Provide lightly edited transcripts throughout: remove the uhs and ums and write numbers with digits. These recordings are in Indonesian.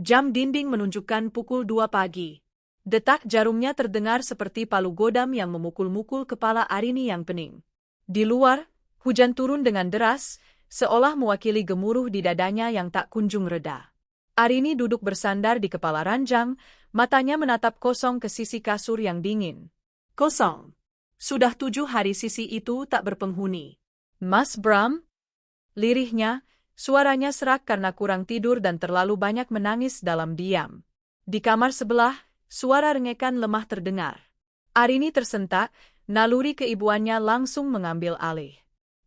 Jam dinding menunjukkan pukul 2 pagi. Detak jarumnya terdengar seperti palu godam yang memukul-mukul kepala Arini yang pening. Di luar, hujan turun dengan deras, seolah mewakili gemuruh di dadanya yang tak kunjung reda. Arini duduk bersandar di kepala ranjang, matanya menatap kosong ke sisi kasur yang dingin. Kosong. Sudah 7 hari sisi itu tak berpenghuni. Mas Bram? Lirihnya, suaranya serak karena kurang tidur dan terlalu banyak menangis dalam diam. Di kamar sebelah, suara rengekan lemah terdengar. Arini tersentak, naluri keibuannya langsung mengambil alih.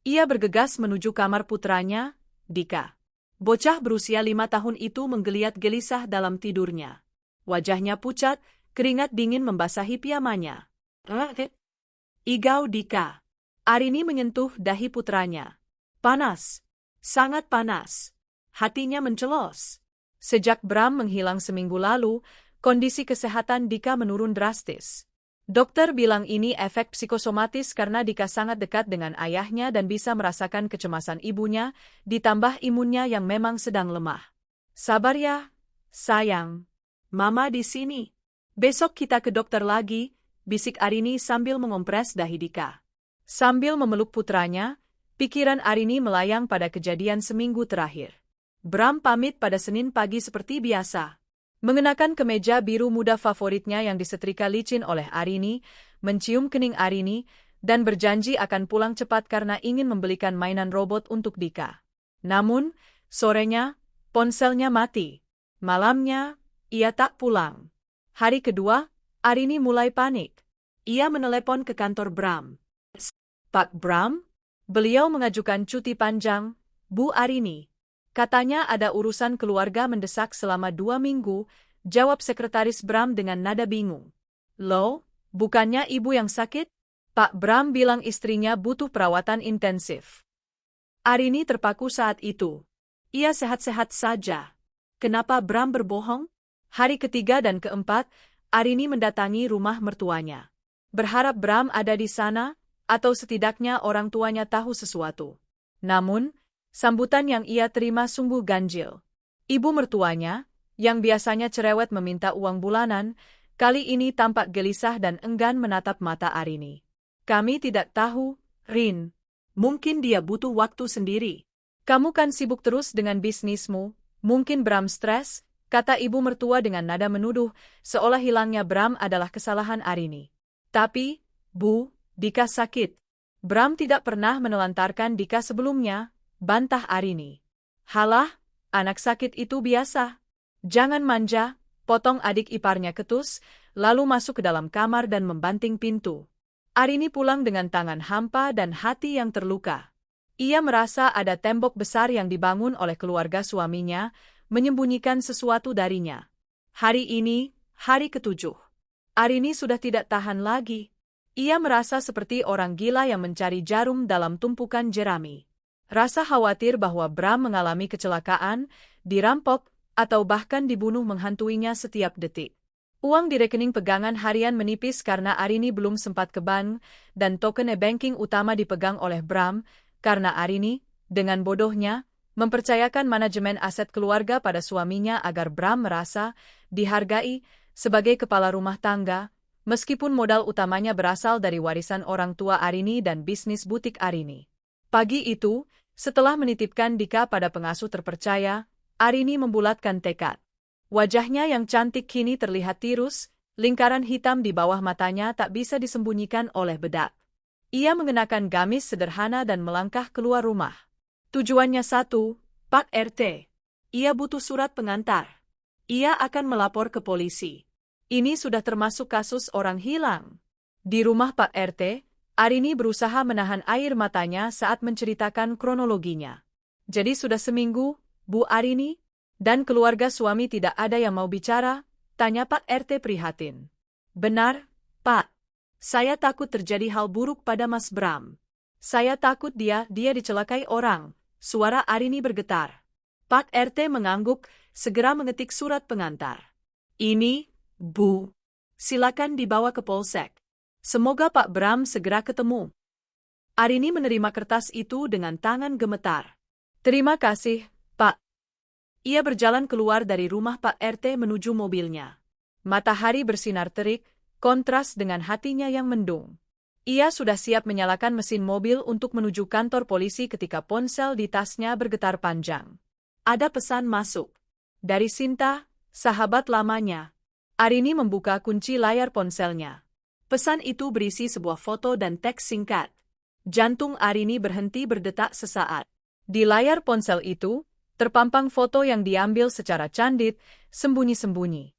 Ia bergegas menuju kamar putranya, Dika. Bocah berusia 5 tahun itu menggeliat gelisah dalam tidurnya. Wajahnya pucat, keringat dingin membasahi piyamanya. Igau Dika. Arini menyentuh dahi putranya. Panas. Sangat panas. Hatinya mencelos. Sejak Bram menghilang seminggu lalu, kondisi kesehatan Dika menurun drastis. Dokter bilang ini efek psikosomatis karena Dika sangat dekat dengan ayahnya dan bisa merasakan kecemasan ibunya, ditambah imunnya yang memang sedang lemah. Sabar ya, sayang. Mama di sini. Besok kita ke dokter lagi, bisik Arini sambil mengompres dahi Dika. Sambil memeluk putranya, pikiran Arini melayang pada kejadian seminggu terakhir. Bram pamit pada Senin pagi seperti biasa. Mengenakan kemeja biru muda favoritnya yang disetrika licin oleh Arini, mencium kening Arini, dan berjanji akan pulang cepat karena ingin membelikan mainan robot untuk Dika. Namun, sorenya, ponselnya mati. Malamnya, ia tak pulang. Hari kedua, Arini mulai panik. Ia menelepon ke kantor Bram. Pak Bram? Beliau mengajukan cuti panjang, Bu Arini. Katanya ada urusan keluarga mendesak selama 2 minggu, jawab sekretaris Bram dengan nada bingung. Loh, bukannya ibu yang sakit? Pak Bram bilang istrinya butuh perawatan intensif. Arini terpaku saat itu. Ia sehat-sehat saja. Kenapa Bram berbohong? Hari ketiga dan keempat, Arini mendatangi rumah mertuanya. Berharap Bram ada di sana, atau setidaknya orang tuanya tahu sesuatu. Namun, sambutan yang ia terima sungguh ganjil. Ibu mertuanya, yang biasanya cerewet meminta uang bulanan, kali ini tampak gelisah dan enggan menatap mata Arini. Kami tidak tahu, Rin. Mungkin dia butuh waktu sendiri. Kamu kan sibuk terus dengan bisnismu, mungkin Bram stres, kata ibu mertua dengan nada menuduh, seolah hilangnya Bram adalah kesalahan Arini. Tapi, Bu, Dika sakit. Bram tidak pernah menelantarkan Dika sebelumnya, bantah Arini. Halah, anak sakit itu biasa. Jangan manja, potong adik iparnya ketus, lalu masuk ke dalam kamar dan membanting pintu. Arini pulang dengan tangan hampa dan hati yang terluka. Ia merasa ada tembok besar yang dibangun oleh keluarga suaminya, menyembunyikan sesuatu darinya. Hari ini, hari ke-7. Arini sudah tidak tahan lagi. Ia merasa seperti orang gila yang mencari jarum dalam tumpukan jerami. Rasa khawatir bahwa Bram mengalami kecelakaan, dirampok, atau bahkan dibunuh menghantuinya setiap detik. Uang di rekening pegangan harian menipis karena Arini belum sempat ke bank, dan token e-banking utama dipegang oleh Bram, karena Arini, dengan bodohnya, mempercayakan manajemen aset keluarga pada suaminya agar Bram merasa dihargai sebagai kepala rumah tangga, meskipun modal utamanya berasal dari warisan orang tua Arini dan bisnis butik Arini. Pagi itu, setelah menitipkan Dika pada pengasuh terpercaya, Arini membulatkan tekad. Wajahnya yang cantik kini terlihat tirus, lingkaran hitam di bawah matanya tak bisa disembunyikan oleh bedak. Ia mengenakan gamis sederhana dan melangkah keluar rumah. Tujuannya satu, Pak RT. Ia butuh surat pengantar. Ia akan melapor ke polisi. Ini sudah termasuk kasus orang hilang. Di rumah Pak RT, Arini berusaha menahan air matanya saat menceritakan kronologinya. Jadi sudah seminggu, Bu Arini, dan keluarga suami tidak ada yang mau bicara, tanya Pak RT prihatin. Benar, Pak. Saya takut terjadi hal buruk pada Mas Bram. Saya takut dia dicelakai orang, suara Arini bergetar. Pak RT mengangguk, segera mengetik surat pengantar. Ini, Bu. Silakan dibawa ke polsek. Semoga Pak Bram segera ketemu. Arini menerima kertas itu dengan tangan gemetar. Terima kasih, Pak. Ia berjalan keluar dari rumah Pak RT menuju mobilnya. Matahari bersinar terik, kontras dengan hatinya yang mendung. Ia sudah siap menyalakan mesin mobil untuk menuju kantor polisi ketika ponsel di tasnya bergetar panjang. Ada pesan masuk. Dari Sinta, sahabat lamanya. Arini membuka kunci layar ponselnya. Pesan itu berisi sebuah foto dan teks singkat. Jantung Arini berhenti berdetak sesaat. Di layar ponsel itu, terpampang foto yang diambil secara candid, sembunyi-sembunyi.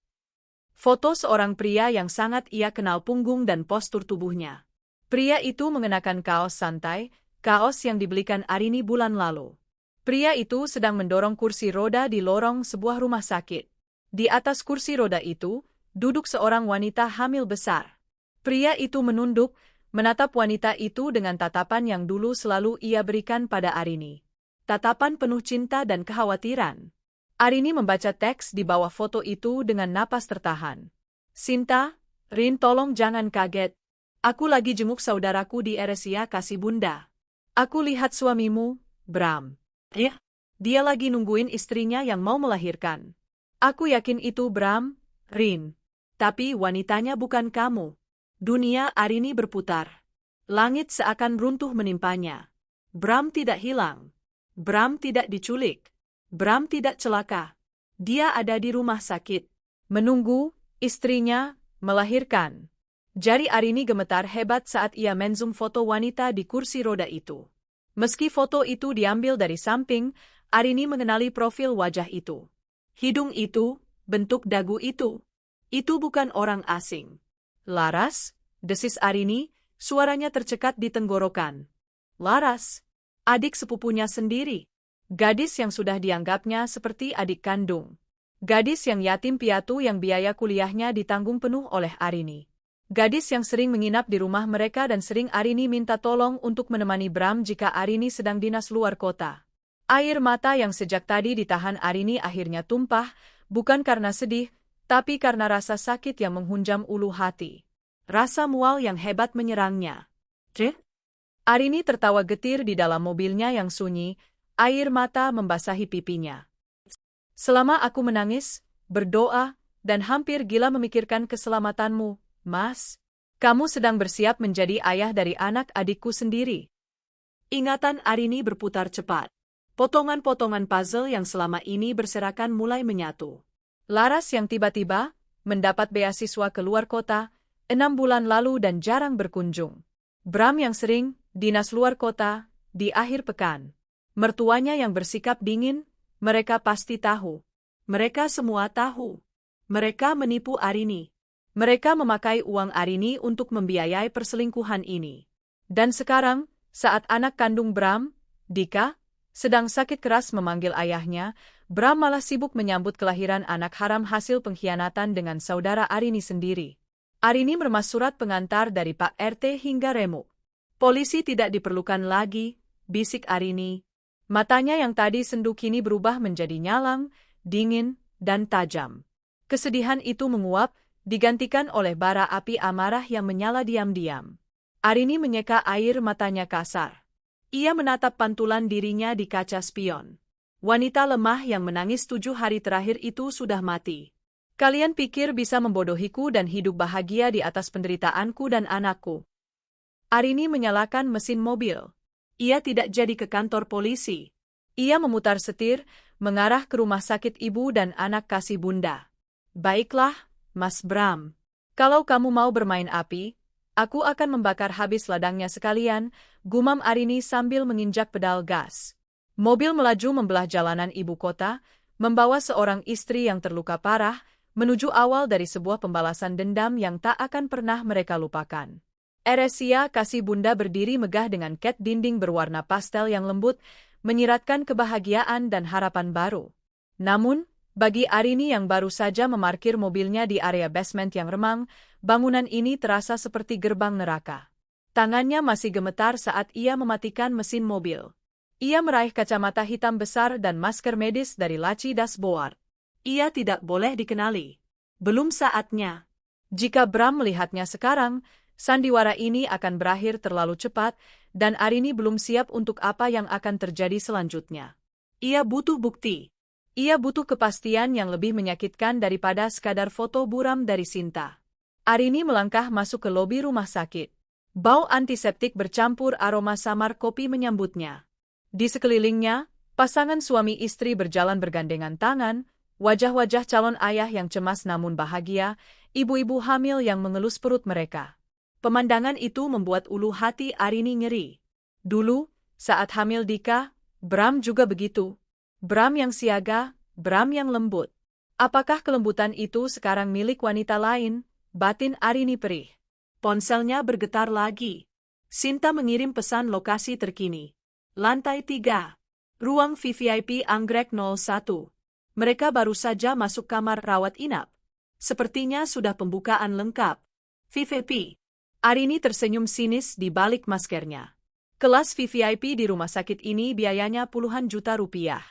Foto seorang pria yang sangat ia kenal punggung dan postur tubuhnya. Pria itu mengenakan kaos santai, kaos yang dibelikan Arini bulan lalu. Pria itu sedang mendorong kursi roda di lorong sebuah rumah sakit. Di atas kursi roda itu, duduk seorang wanita hamil besar. Pria itu menunduk, menatap wanita itu dengan tatapan yang dulu selalu ia berikan pada Arini. Tatapan penuh cinta dan kekhawatiran. Arini membaca teks di bawah foto itu dengan napas tertahan. Sinta, Rin tolong jangan kaget. Aku lagi jenguk saudaraku di RSIA Kasih Bunda. Aku lihat suamimu, Bram. Ya, dia lagi nungguin istrinya yang mau melahirkan. Aku yakin itu Bram, Rin. Tapi wanitanya bukan kamu. Dunia Arini berputar. Langit seakan runtuh menimpanya. Bram tidak hilang. Bram tidak diculik. Bram tidak celaka. Dia ada di rumah sakit. Menunggu, istrinya, melahirkan. Jari Arini gemetar hebat saat ia menzoom foto wanita di kursi roda itu. Meski foto itu diambil dari samping, Arini mengenali profil wajah itu. Hidung itu, bentuk dagu itu. Itu bukan orang asing. Laras, desis Arini, suaranya tercekat di tenggorokan. Laras, adik sepupunya sendiri. Gadis yang sudah dianggapnya seperti adik kandung. Gadis yang yatim piatu yang biaya kuliahnya ditanggung penuh oleh Arini. Gadis yang sering menginap di rumah mereka dan sering Arini minta tolong untuk menemani Bram jika Arini sedang dinas luar kota. Air mata yang sejak tadi ditahan Arini akhirnya tumpah, bukan karena sedih, tapi karena rasa sakit yang menghunjam ulu hati. Rasa mual yang hebat menyerangnya. Arini tertawa getir di dalam mobilnya yang sunyi, air mata membasahi pipinya. Selama aku menangis, berdoa, dan hampir gila memikirkan keselamatanmu, Mas, kamu sedang bersiap menjadi ayah dari anak adikku sendiri. Ingatan Arini berputar cepat. Potongan-potongan puzzle yang selama ini berserakan mulai menyatu. Laras yang tiba-tiba mendapat beasiswa ke luar kota 6 bulan lalu dan jarang berkunjung. Bram yang sering dinas luar kota di akhir pekan. Mertuanya yang bersikap dingin, mereka pasti tahu. Mereka semua tahu. Mereka menipu Arini. Mereka memakai uang Arini untuk membiayai perselingkuhan ini. Dan sekarang, saat anak kandung Bram, Dika, sedang sakit keras memanggil ayahnya, Bram malah sibuk menyambut kelahiran anak haram hasil pengkhianatan dengan saudara Arini sendiri. Arini meremas surat pengantar dari Pak RT hingga remuk. Polisi tidak diperlukan lagi, bisik Arini. Matanya yang tadi sendu kini berubah menjadi nyalang, dingin, dan tajam. Kesedihan itu menguap, digantikan oleh bara api amarah yang menyala diam-diam. Arini menyeka air matanya kasar. Ia menatap pantulan dirinya di kaca spion. Wanita lemah yang menangis 7 hari terakhir itu sudah mati. Kalian pikir bisa membodohiku dan hidup bahagia di atas penderitaanku dan anakku. Arini menyalakan mesin mobil. Ia tidak jadi ke kantor polisi. Ia memutar setir, mengarah ke rumah sakit ibu dan anak Kasih Bunda. Baiklah, Mas Bram. Kalau kamu mau bermain api, aku akan membakar habis ladangnya sekalian, gumam Arini sambil menginjak pedal gas. Mobil melaju membelah jalanan ibu kota, membawa seorang istri yang terluka parah, menuju awal dari sebuah pembalasan dendam yang tak akan pernah mereka lupakan. RSIA Kasih Bunda berdiri megah dengan cat dinding berwarna pastel yang lembut, menyiratkan kebahagiaan dan harapan baru. Namun, bagi Arini yang baru saja memarkir mobilnya di area basement yang remang, bangunan ini terasa seperti gerbang neraka. Tangannya masih gemetar saat ia mematikan mesin mobil. Ia meraih kacamata hitam besar dan masker medis dari laci dashboard. Ia tidak boleh dikenali. Belum saatnya. Jika Bram melihatnya sekarang, sandiwara ini akan berakhir terlalu cepat, dan Arini belum siap untuk apa yang akan terjadi selanjutnya. Ia butuh bukti. Ia butuh kepastian yang lebih menyakitkan daripada sekadar foto buram dari Sinta. Arini melangkah masuk ke lobi rumah sakit. Bau antiseptik bercampur aroma samar kopi menyambutnya. Di sekelilingnya, pasangan suami istri berjalan bergandengan tangan, wajah-wajah calon ayah yang cemas namun bahagia, ibu-ibu hamil yang mengelus perut mereka. Pemandangan itu membuat ulu hati Arini nyeri. Dulu, saat hamil Dika, Bram juga begitu. Bram yang siaga, Bram yang lembut. Apakah kelembutan itu sekarang milik wanita lain? Batin Arini perih. Ponselnya bergetar lagi. Sinta mengirim pesan lokasi terkini. Lantai 3. Ruang VVIP Anggrek 01. Mereka baru saja masuk kamar rawat inap. Sepertinya sudah pembukaan lengkap. VVIP. Arini tersenyum sinis di balik maskernya. Kelas VVIP di rumah sakit ini biayanya puluhan juta rupiah.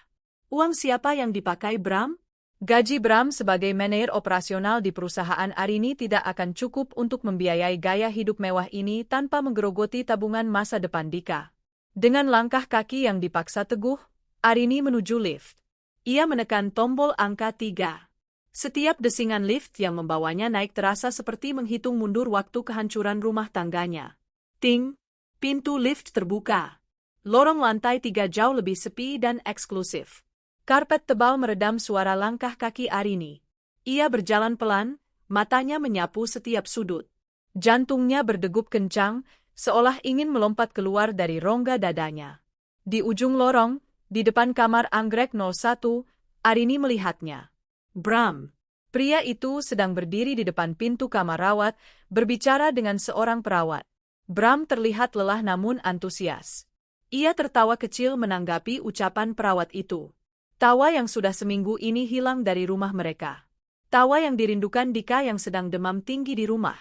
Uang siapa yang dipakai Bram? Gaji Bram sebagai manajer operasional di perusahaan Arini tidak akan cukup untuk membiayai gaya hidup mewah ini tanpa menggerogoti tabungan masa depan Dika. Dengan langkah kaki yang dipaksa teguh, Arini menuju lift. Ia menekan tombol angka 3. Setiap desingan lift yang membawanya naik terasa seperti menghitung mundur waktu kehancuran rumah tangganya. Ting! Pintu lift terbuka. Lorong lantai 3 jauh lebih sepi dan eksklusif. Karpet tebal meredam suara langkah kaki Arini. Ia berjalan pelan, matanya menyapu setiap sudut. Jantungnya berdegup kencang, seolah ingin melompat keluar dari rongga dadanya. Di ujung lorong, di depan kamar Anggrek 01, Arini melihatnya. Bram. Pria itu sedang berdiri di depan pintu kamar rawat, berbicara dengan seorang perawat. Bram terlihat lelah namun antusias. Ia tertawa kecil menanggapi ucapan perawat itu. Tawa yang sudah seminggu ini hilang dari rumah mereka. Tawa yang dirindukan Dika yang sedang demam tinggi di rumah.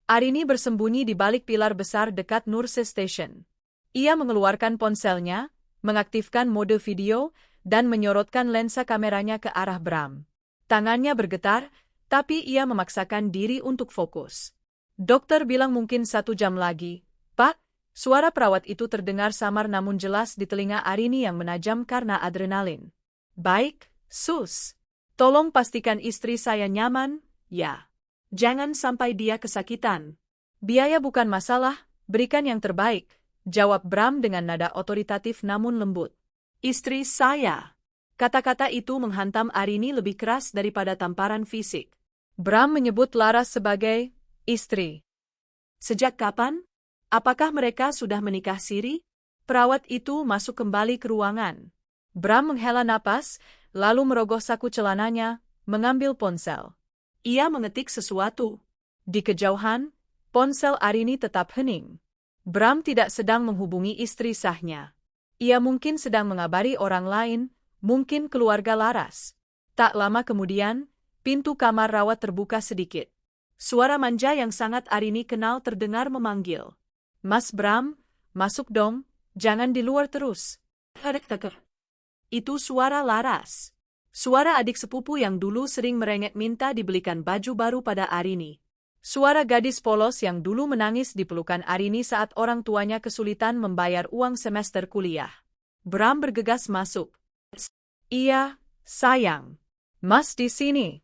Arini bersembunyi di balik pilar besar dekat Nurse Station. Ia mengeluarkan ponselnya, mengaktifkan mode video, dan menyorotkan lensa kameranya ke arah Bram. Tangannya bergetar, tapi ia memaksakan diri untuk fokus. Dokter bilang mungkin 1 jam lagi. Pak, suara perawat itu terdengar samar namun jelas di telinga Arini yang menajam karena adrenalin. Baik, sus. Tolong pastikan istri saya nyaman, ya. Jangan sampai dia kesakitan. Biaya bukan masalah, berikan yang terbaik, jawab Bram dengan nada otoritatif namun lembut. Istri saya. Kata-kata itu menghantam Arini lebih keras daripada tamparan fisik. Bram menyebut Laras sebagai istri. Sejak kapan? Apakah mereka sudah menikah siri? Perawat itu masuk kembali ke ruangan. Bram menghela napas, lalu merogoh saku celananya, mengambil ponsel. Ia mengetik sesuatu. Di kejauhan, ponsel Arini tetap hening. Bram tidak sedang menghubungi istri sahnya. Ia mungkin sedang mengabari orang lain, mungkin keluarga Laras. Tak lama kemudian, pintu kamar rawat terbuka sedikit. Suara manja yang sangat Arini kenal terdengar memanggil. Mas Bram, masuk dong, jangan di luar terus. Itu suara Laras. Suara adik sepupu yang dulu sering merengek minta dibelikan baju baru pada Arini. Suara gadis polos yang dulu menangis di pelukan Arini saat orang tuanya kesulitan membayar uang semester kuliah. Bram bergegas masuk. Iya, sayang. Mas di sini.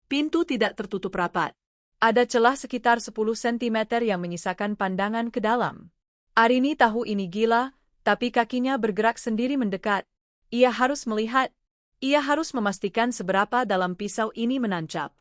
Pintu tidak tertutup rapat. Ada celah sekitar 10 cm yang menyisakan pandangan ke dalam. Arini tahu ini gila, tapi kakinya bergerak sendiri mendekat. Ia harus melihat. Ia harus memastikan seberapa dalam pisau ini menancap.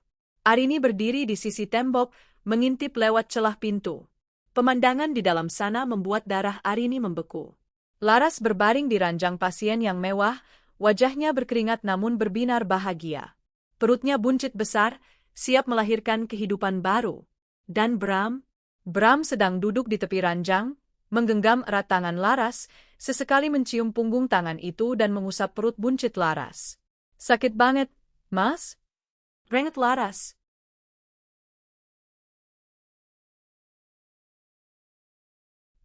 Arini berdiri di sisi tembok, mengintip lewat celah pintu. Pemandangan di dalam sana membuat darah Arini membeku. Laras berbaring di ranjang pasien yang mewah, wajahnya berkeringat namun berbinar bahagia. Perutnya buncit besar, siap melahirkan kehidupan baru. Dan Bram sedang duduk di tepi ranjang, menggenggam erat tangan Laras, sesekali mencium punggung tangan itu dan mengusap perut buncit Laras. Sakit banget, Mas? Renget Laras.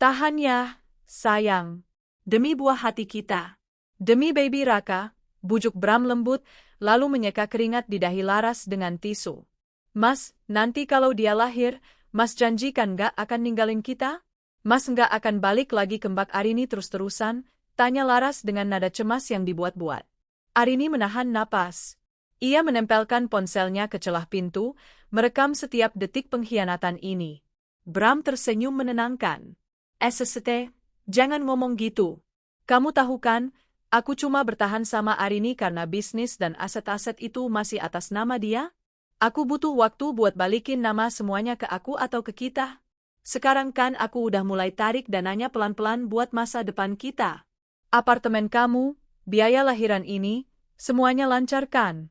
Tahan ya, sayang. Demi buah hati kita. Demi baby Raka, bujuk Bram lembut, lalu menyeka keringat di dahi Laras dengan tisu. Mas, nanti kalau dia lahir, Mas janjikan gak akan ninggalin kita? Mas nggak akan balik lagi ke Mbak Arini terus-terusan? Tanya Laras dengan nada cemas yang dibuat-buat. Arini menahan napas. Ia menempelkan ponselnya ke celah pintu, merekam setiap detik pengkhianatan ini. Bram tersenyum menenangkan. SST, jangan ngomong gitu. Kamu tahu kan, aku cuma bertahan sama Arini karena bisnis dan aset-aset itu masih atas nama dia? Aku butuh waktu buat balikin nama semuanya ke aku atau ke kita. Sekarang kan aku udah mulai tarik dananya pelan-pelan buat masa depan kita. Apartemen kamu, biaya lahiran ini, semuanya lancar kan?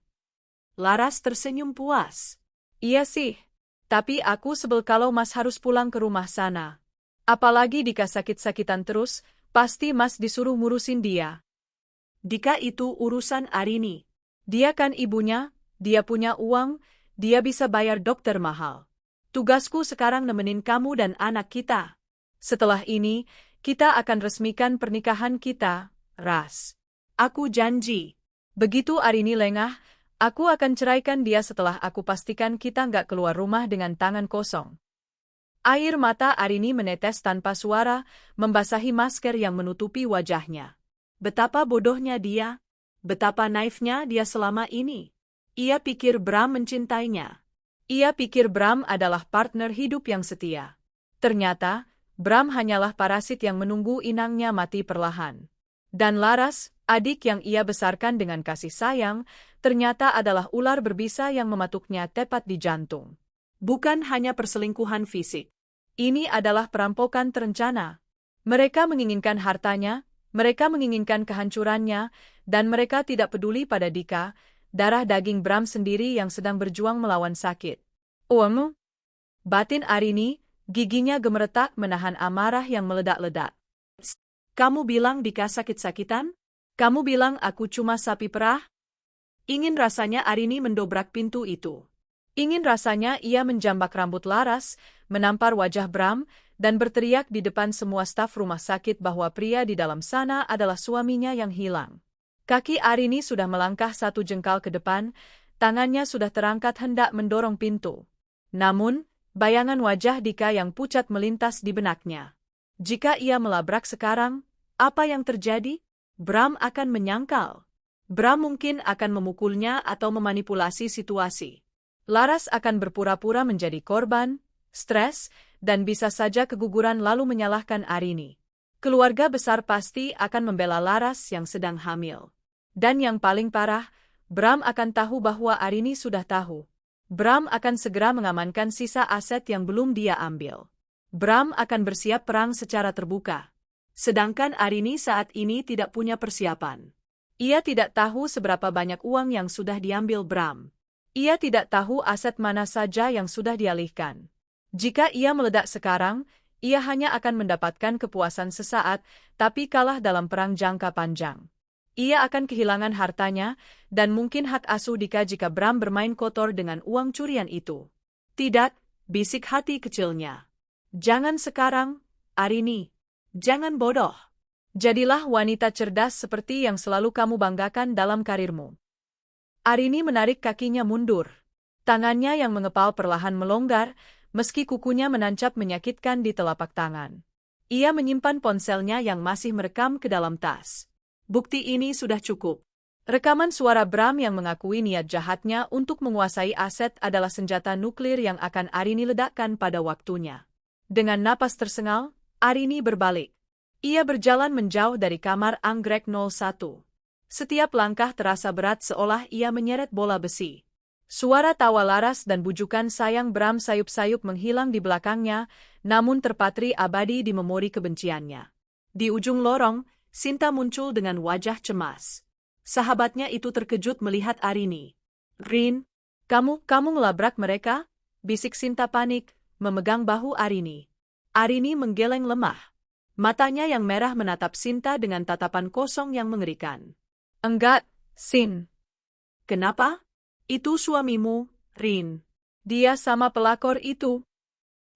Laras tersenyum puas. Iya sih, tapi aku sebel kalau Mas harus pulang ke rumah sana. Apalagi Dika sakit-sakitan terus, pasti Mas disuruh ngurusin dia. Dika itu urusan Arini. Dia kan ibunya, dia punya uang, dia bisa bayar dokter mahal. Tugasku sekarang nemenin kamu dan anak kita. Setelah ini, kita akan resmikan pernikahan kita, Ras. Aku janji. Begitu Arini lengah, aku akan ceraikan dia setelah aku pastikan kita nggak keluar rumah dengan tangan kosong. Air mata Arini menetes tanpa suara, membasahi masker yang menutupi wajahnya. Betapa bodohnya dia. Betapa naifnya dia selama ini. Ia pikir Bram mencintainya. Ia pikir Bram adalah partner hidup yang setia. Ternyata, Bram hanyalah parasit yang menunggu inangnya mati perlahan. Dan Laras, adik yang ia besarkan dengan kasih sayang, ternyata adalah ular berbisa yang mematuknya tepat di jantung. Bukan hanya perselingkuhan fisik. Ini adalah perampokan terencana. Mereka menginginkan hartanya, mereka menginginkan kehancurannya, dan mereka tidak peduli pada Dika, darah daging Bram sendiri yang sedang berjuang melawan sakit. Batin Arini, giginya gemeretak menahan amarah yang meledak-ledak. Kamu bilang Dika sakit-sakitan? Kamu bilang aku cuma sapi perah? Ingin rasanya Arini mendobrak pintu itu. Ingin rasanya ia menjambak rambut Laras, menampar wajah Bram, dan berteriak di depan semua staf rumah sakit bahwa pria di dalam sana adalah suaminya yang hilang. Kaki Arini sudah melangkah 1 jengkal ke depan, tangannya sudah terangkat hendak mendorong pintu. Namun, bayangan wajah Dika yang pucat melintas di benaknya. Jika ia melabrak sekarang, apa yang terjadi? Bram akan menyangkal. Bram mungkin akan memukulnya atau memanipulasi situasi. Laras akan berpura-pura menjadi korban, stres, dan bisa saja keguguran lalu menyalahkan Arini. Keluarga besar pasti akan membela Laras yang sedang hamil. Dan yang paling parah, Bram akan tahu bahwa Arini sudah tahu. Bram akan segera mengamankan sisa aset yang belum dia ambil. Bram akan bersiap perang secara terbuka. Sedangkan Arini saat ini tidak punya persiapan. Ia tidak tahu seberapa banyak uang yang sudah diambil Bram. Ia tidak tahu aset mana saja yang sudah dialihkan. Jika ia meledak sekarang, ia hanya akan mendapatkan kepuasan sesaat, tapi kalah dalam perang jangka panjang. Ia akan kehilangan hartanya, dan mungkin hak asuh Dika jika Bram bermain kotor dengan uang curian itu. Tidak, bisik hati kecilnya. Jangan sekarang, Arini. Jangan bodoh. Jadilah wanita cerdas seperti yang selalu kamu banggakan dalam karirmu. Arini menarik kakinya mundur. Tangannya yang mengepal perlahan melonggar, meski kukunya menancap menyakitkan di telapak tangan. Ia menyimpan ponselnya yang masih merekam ke dalam tas. Bukti ini sudah cukup. Rekaman suara Bram yang mengakui niat jahatnya untuk menguasai aset adalah senjata nuklir yang akan Arini ledakkan pada waktunya. Dengan napas tersengal, Arini berbalik. Ia berjalan menjauh dari kamar anggrek 01. Setiap langkah terasa berat seolah ia menyeret bola besi. Suara tawa Laras dan bujukan sayang Bram sayup-sayup menghilang di belakangnya, namun terpatri abadi di memori kebenciannya. Di ujung lorong, Sinta muncul dengan wajah cemas. Sahabatnya itu terkejut melihat Arini. "Rin, kamu ngelabrak mereka?" bisik Sinta panik, memegang bahu Arini. Arini menggeleng lemah. Matanya yang merah menatap Sinta dengan tatapan kosong yang mengerikan. "Enggak, Sin." "Kenapa?" "Itu suamimu, Rin. Dia sama pelakor itu."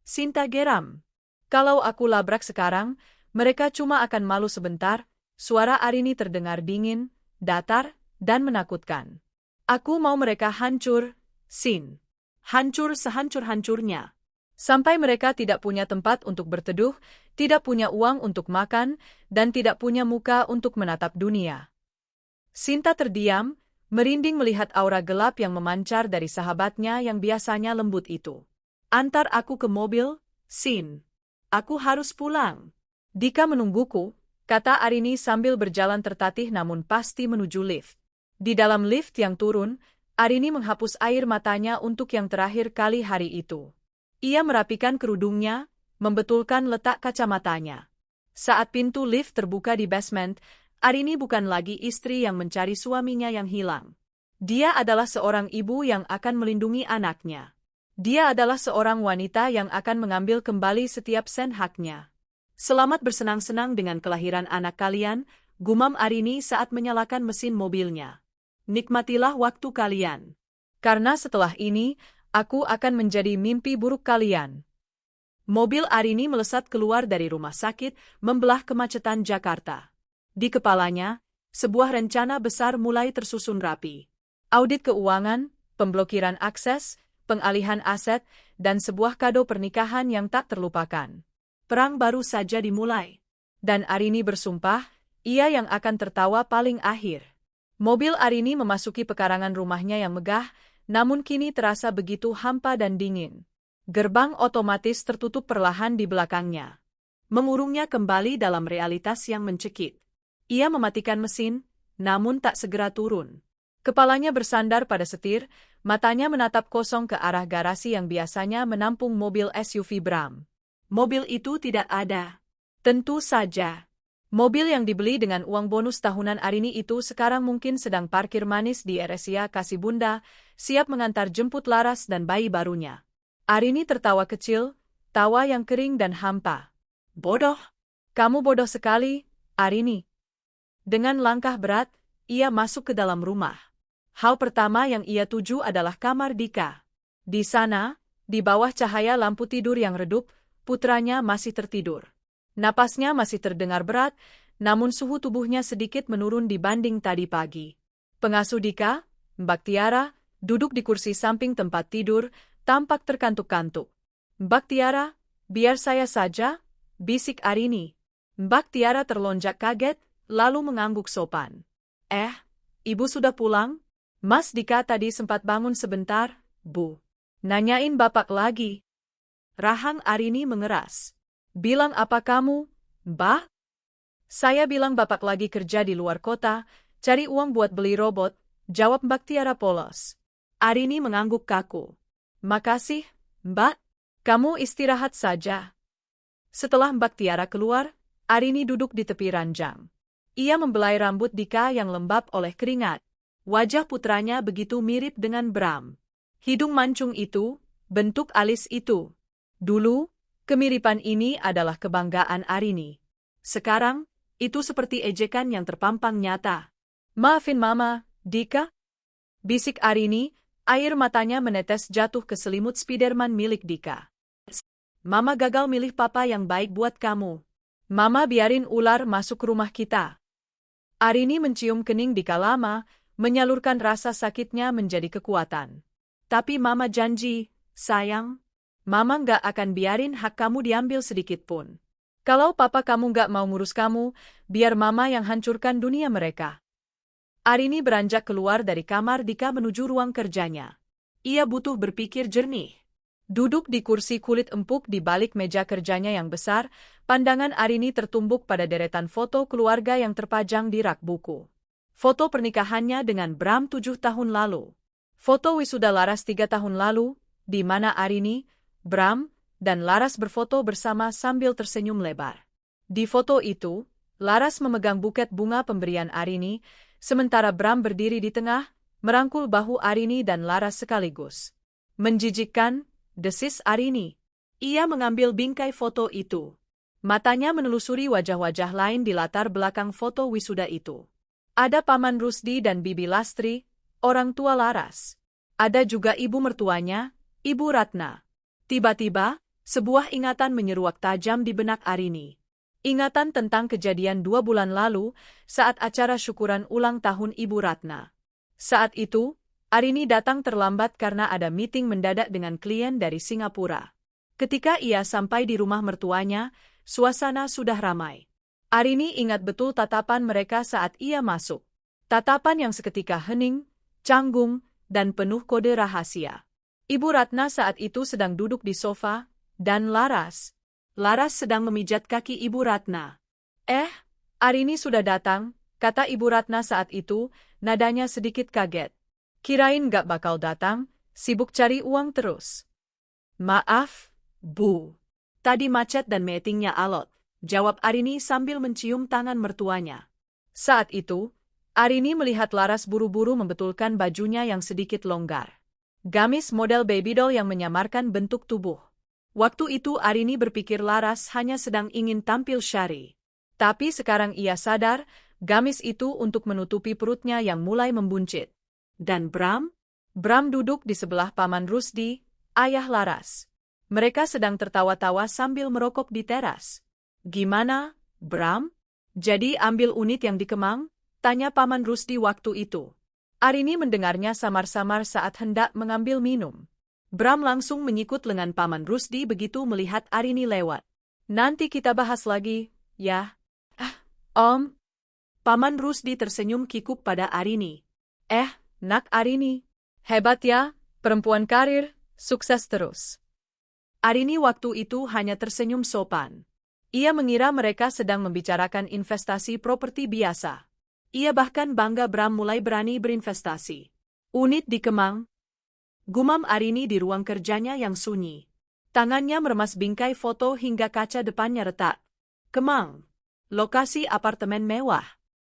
Sinta geram. "Kalau aku labrak sekarang, mereka cuma akan malu sebentar." Suara Arini terdengar dingin, datar, dan menakutkan. "Aku mau mereka hancur, Sin. Hancur sehancur-hancurnya. Sampai mereka tidak punya tempat untuk berteduh, tidak punya uang untuk makan, dan tidak punya muka untuk menatap dunia." Sinta terdiam, merinding melihat aura gelap yang memancar dari sahabatnya yang biasanya lembut itu. Antar aku ke mobil, Sin. Aku harus pulang. Dika menungguku, kata Arini sambil berjalan tertatih namun pasti menuju lift. Di dalam lift yang turun, Arini menghapus air matanya untuk yang terakhir kali hari itu. Ia merapikan kerudungnya, membetulkan letak kacamatanya. Saat pintu lift terbuka di basement, Arini bukan lagi istri yang mencari suaminya yang hilang. Dia adalah seorang ibu yang akan melindungi anaknya. Dia adalah seorang wanita yang akan mengambil kembali setiap sen haknya. Selamat bersenang-senang dengan kelahiran anak kalian, gumam Arini saat menyalakan mesin mobilnya. Nikmatilah waktu kalian. Karena setelah ini, aku akan menjadi mimpi buruk kalian. Mobil Arini melesat keluar dari rumah sakit, membelah kemacetan Jakarta. Di kepalanya, sebuah rencana besar mulai tersusun rapi. Audit keuangan, pemblokiran akses, pengalihan aset, dan sebuah kado pernikahan yang tak terlupakan. Perang baru saja dimulai. Dan Arini bersumpah, ia yang akan tertawa paling akhir. Mobil Arini memasuki pekarangan rumahnya yang megah, namun kini terasa begitu hampa dan dingin. Gerbang otomatis tertutup perlahan di belakangnya. Mengurungnya kembali dalam realitas yang mencekik. Ia mematikan mesin, namun tak segera turun. Kepalanya bersandar pada setir, matanya menatap kosong ke arah garasi yang biasanya menampung mobil SUV Bram. Mobil itu tidak ada. Tentu saja. Mobil yang dibeli dengan uang bonus tahunan Arini itu sekarang mungkin sedang parkir manis di RSIA Kasibunda, siap mengantar jemput Laras dan bayi barunya. Arini tertawa kecil, tawa yang kering dan hampa. Bodoh. Kamu bodoh sekali, Arini. Dengan langkah berat, ia masuk ke dalam rumah. Hal pertama yang ia tuju adalah kamar Dika. Di sana, di bawah cahaya lampu tidur yang redup, putranya masih tertidur. Napasnya masih terdengar berat, namun suhu tubuhnya sedikit menurun dibanding tadi pagi. Pengasuh Dika, Mbak Tiara, duduk di kursi samping tempat tidur, tampak terkantuk-kantuk. Mbak Tiara, biar saya saja, bisik Arini. Mbak Tiara terlonjak kaget, lalu mengangguk sopan. Ibu sudah pulang? Mas Dika tadi sempat bangun sebentar, Bu. Nanyain bapak lagi. Rahang Arini mengeras. Bilang apa kamu, Mbak? Saya bilang bapak lagi kerja di luar kota, cari uang buat beli robot, jawab Mbak Tiara polos. Arini mengangguk kaku. Makasih, Mbak. Kamu istirahat saja. Setelah Mbak Tiara keluar, Arini duduk di tepi ranjang. Ia membelai rambut Dika yang lembab oleh keringat. Wajah putranya begitu mirip dengan Bram. Hidung mancung itu, bentuk alis itu. Dulu, kemiripan ini adalah kebanggaan Arini. Sekarang, itu seperti ejekan yang terpampang nyata. Maafin Mama, Dika? Bisik Arini, air matanya menetes jatuh ke selimut Spiderman milik Dika. Mama gagal milih papa yang baik buat kamu. Mama biarin ular masuk rumah kita. Arini mencium kening Dika lama, menyalurkan rasa sakitnya menjadi kekuatan. Tapi Mama janji, sayang, Mama nggak akan biarin hak kamu diambil sedikit pun. Kalau papa kamu nggak mau ngurus kamu, biar Mama yang hancurkan dunia mereka. Arini beranjak keluar dari kamar Dika menuju ruang kerjanya. Ia butuh berpikir jernih. Duduk di kursi kulit empuk di balik meja kerjanya yang besar, pandangan Arini tertumbuk pada deretan foto keluarga yang terpajang di rak buku. Foto pernikahannya dengan Bram 7 tahun lalu. Foto wisuda Laras 3 tahun lalu, di mana Arini, Bram, dan Laras berfoto bersama sambil tersenyum lebar. Di foto itu, Laras memegang buket bunga pemberian Arini, sementara Bram berdiri di tengah, merangkul bahu Arini dan Laras sekaligus. Menjijikkan, desis Arini. Ia mengambil bingkai foto itu. Matanya menelusuri wajah-wajah lain di latar belakang foto wisuda itu. Ada Paman Rusdi dan Bibi Lastri, orang tua Laras. Ada juga ibu mertuanya, Ibu Ratna. Tiba-tiba, sebuah ingatan menyeruak tajam di benak Arini. Ingatan tentang kejadian 2 bulan lalu, saat acara syukuran ulang tahun Ibu Ratna. Saat itu, Arini datang terlambat karena ada meeting mendadak dengan klien dari Singapura. Ketika ia sampai di rumah mertuanya, suasana sudah ramai. Arini ingat betul tatapan mereka saat ia masuk. Tatapan yang seketika hening, canggung, dan penuh kode rahasia. Ibu Ratna saat itu sedang duduk di sofa, dan Laras sedang memijat kaki Ibu Ratna. Arini sudah datang, kata Ibu Ratna saat itu, nadanya sedikit kaget. Kirain gak bakal datang, sibuk cari uang terus. Maaf, Bu. Tadi macet dan meetingnya alot, jawab Arini sambil mencium tangan mertuanya. Saat itu, Arini melihat Laras buru-buru membetulkan bajunya yang sedikit longgar. Gamis model baby doll yang menyamarkan bentuk tubuh. Waktu itu Arini berpikir Laras hanya sedang ingin tampil syari. Tapi sekarang ia sadar, gamis itu untuk menutupi perutnya yang mulai membuncit. Dan Bram duduk di sebelah Paman Rusdi, ayah Laras. Mereka sedang tertawa-tawa sambil merokok di teras. Gimana, Bram? Jadi ambil unit yang di Kemang? Tanya Paman Rusdi waktu itu. Arini mendengarnya samar-samar saat hendak mengambil minum. Bram langsung menyikut lengan Paman Rusdi begitu melihat Arini lewat. Nanti kita bahas lagi, ya. Om. Paman Rusdi tersenyum kikuk pada Arini. Nak Arini. Hebat ya, perempuan karir, sukses terus. Arini waktu itu hanya tersenyum sopan. Ia mengira mereka sedang membicarakan investasi properti biasa. Ia bahkan bangga Bram mulai berani berinvestasi. Unit di Kemang. Gumam Arini di ruang kerjanya yang sunyi. Tangannya meremas bingkai foto hingga kaca depannya retak. Kemang. Lokasi apartemen mewah.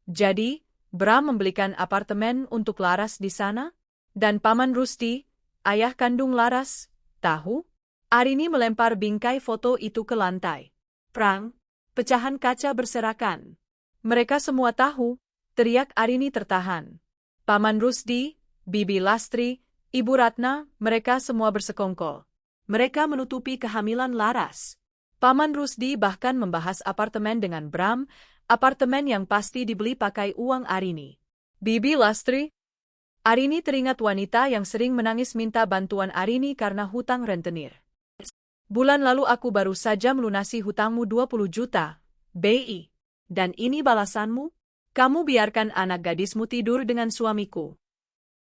Jadi, Bram membelikan apartemen untuk Laras di sana? Dan Paman Rusdi, ayah kandung Laras, tahu? Arini melempar bingkai foto itu ke lantai. Prang, pecahan kaca berserakan. Mereka semua tahu. Teriak Arini tertahan. Paman Rusdi, Bibi Lastri, Ibu Ratna, mereka semua bersekongkol. Mereka menutupi kehamilan Laras. Paman Rusdi bahkan membahas apartemen dengan Bram, apartemen yang pasti dibeli pakai uang Arini. Bibi Lastri? Arini teringat wanita yang sering menangis minta bantuan Arini karena hutang rentenir. Bulan lalu aku baru saja melunasi hutangmu 20 juta, BI. Dan ini balasanmu? Kamu biarkan anak gadismu tidur dengan suamiku.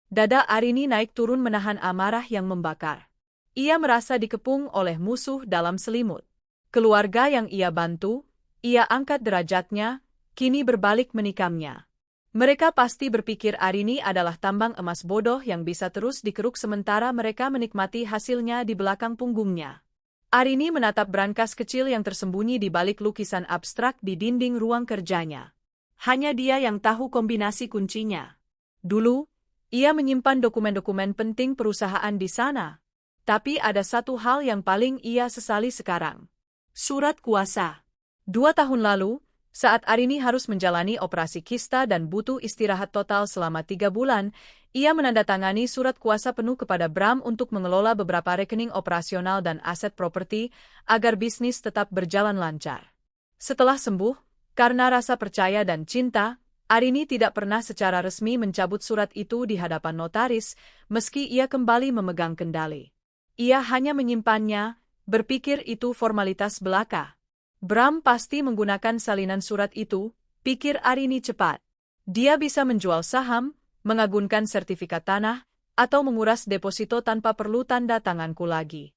Dada Arini naik turun menahan amarah yang membakar. Ia merasa dikepung oleh musuh dalam selimut. Keluarga yang ia bantu, ia angkat derajatnya, kini berbalik menikamnya. Mereka pasti berpikir Arini adalah tambang emas bodoh yang bisa terus dikeruk sementara mereka menikmati hasilnya di belakang punggungnya. Arini menatap brankas kecil yang tersembunyi di balik lukisan abstrak di dinding ruang kerjanya. Hanya dia yang tahu kombinasi kuncinya. Dulu, ia menyimpan dokumen-dokumen penting perusahaan di sana. Tapi ada satu hal yang paling ia sesali sekarang. Surat kuasa. 2 tahun lalu, saat Arini harus menjalani operasi kista dan butuh istirahat total selama 3 bulan, ia menandatangani surat kuasa penuh kepada Bram untuk mengelola beberapa rekening operasional dan aset properti agar bisnis tetap berjalan lancar. Setelah sembuh, karena rasa percaya dan cinta, Arini tidak pernah secara resmi mencabut surat itu di hadapan notaris, meski ia kembali memegang kendali. Ia hanya menyimpannya, berpikir itu formalitas belaka. Bram pasti menggunakan salinan surat itu, pikir Arini cepat. Dia bisa menjual saham, mengagunkan sertifikat tanah, atau menguras deposito tanpa perlu tanda tanganku lagi.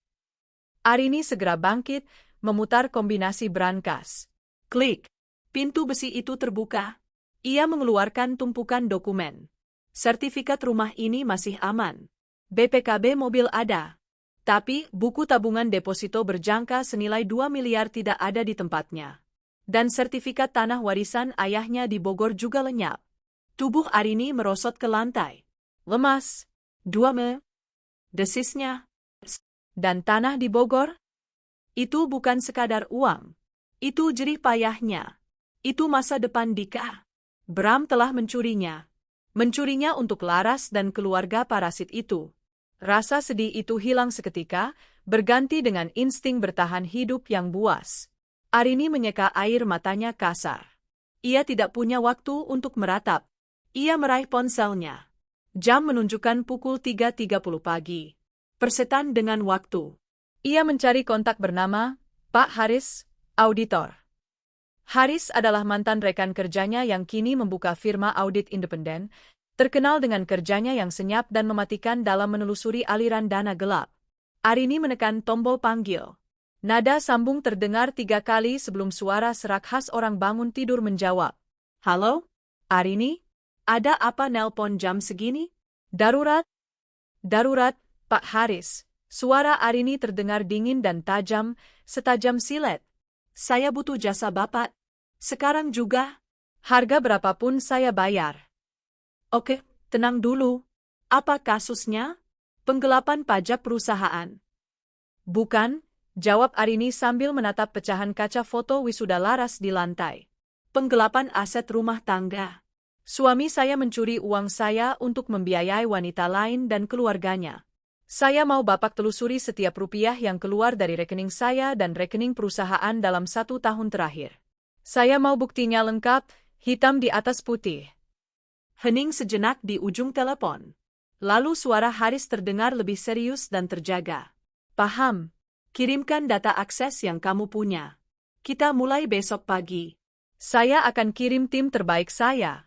Arini segera bangkit, memutar kombinasi brankas. Klik. Pintu besi itu terbuka. Ia mengeluarkan tumpukan dokumen. Sertifikat rumah ini masih aman. BPKB mobil ada. Tapi, buku tabungan deposito berjangka senilai 2 miliar tidak ada di tempatnya. Dan sertifikat tanah warisan ayahnya di Bogor juga lenyap. Tubuh Arini merosot ke lantai. Lemas. Desisnya. Dan tanah di Bogor? Itu bukan sekadar uang. Itu jerih payahnya. Itu masa depan Dika. Bram telah mencurinya. Mencurinya untuk Laras dan keluarga parasit itu. Rasa sedih itu hilang seketika, berganti dengan insting bertahan hidup yang buas. Arini menyeka air matanya kasar. Ia tidak punya waktu untuk meratap. Ia meraih ponselnya. Jam menunjukkan pukul 3.30 pagi. Persetan dengan waktu. Ia mencari kontak bernama Pak Haris, auditor. Haris adalah mantan rekan kerjanya yang kini membuka firma audit independen, terkenal dengan kerjanya yang senyap dan mematikan dalam menelusuri aliran dana gelap. Arini menekan tombol panggil. Nada sambung terdengar 3 kali sebelum suara serak khas orang bangun tidur menjawab. Halo? Arini? Ada apa nelpon jam segini? Darurat? Darurat, Pak Haris. Suara Arini terdengar dingin dan tajam, setajam silet. Saya butuh jasa Bapak. Sekarang juga. Harga berapapun saya bayar. Oke, tenang dulu. Apa kasusnya? Penggelapan pajak perusahaan. Bukan, jawab Arini sambil menatap pecahan kaca foto wisuda Laras di lantai. Penggelapan aset rumah tangga. Suami saya mencuri uang saya untuk membiayai wanita lain dan keluarganya. Saya mau Bapak telusuri setiap rupiah yang keluar dari rekening saya dan rekening perusahaan dalam 1 tahun terakhir. Saya mau buktinya lengkap, hitam di atas putih. Hening sejenak di ujung telepon. Lalu suara Haris terdengar lebih serius dan terjaga. Paham. Kirimkan data akses yang kamu punya. Kita mulai besok pagi. Saya akan kirim tim terbaik saya.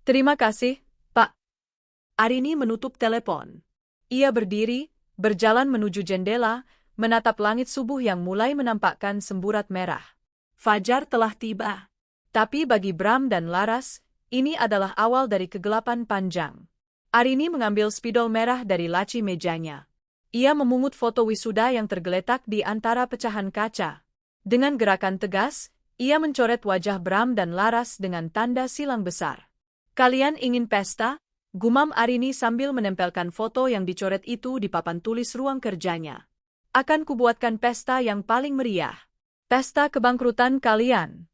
Terima kasih, Pak. Arini menutup telepon. Ia berdiri, berjalan menuju jendela, menatap langit subuh yang mulai menampakkan semburat merah. Fajar telah tiba. Tapi bagi Bram dan Laras, ini adalah awal dari kegelapan panjang. Arini mengambil spidol merah dari laci mejanya. Ia memungut foto wisuda yang tergeletak di antara pecahan kaca. Dengan gerakan tegas, ia mencoret wajah Bram dan Laras dengan tanda silang besar. Kalian ingin pesta? Gumam Arini sambil menempelkan foto yang dicoret itu di papan tulis ruang kerjanya. Akan kubuatkan pesta yang paling meriah. Pesta kebangkrutan kalian.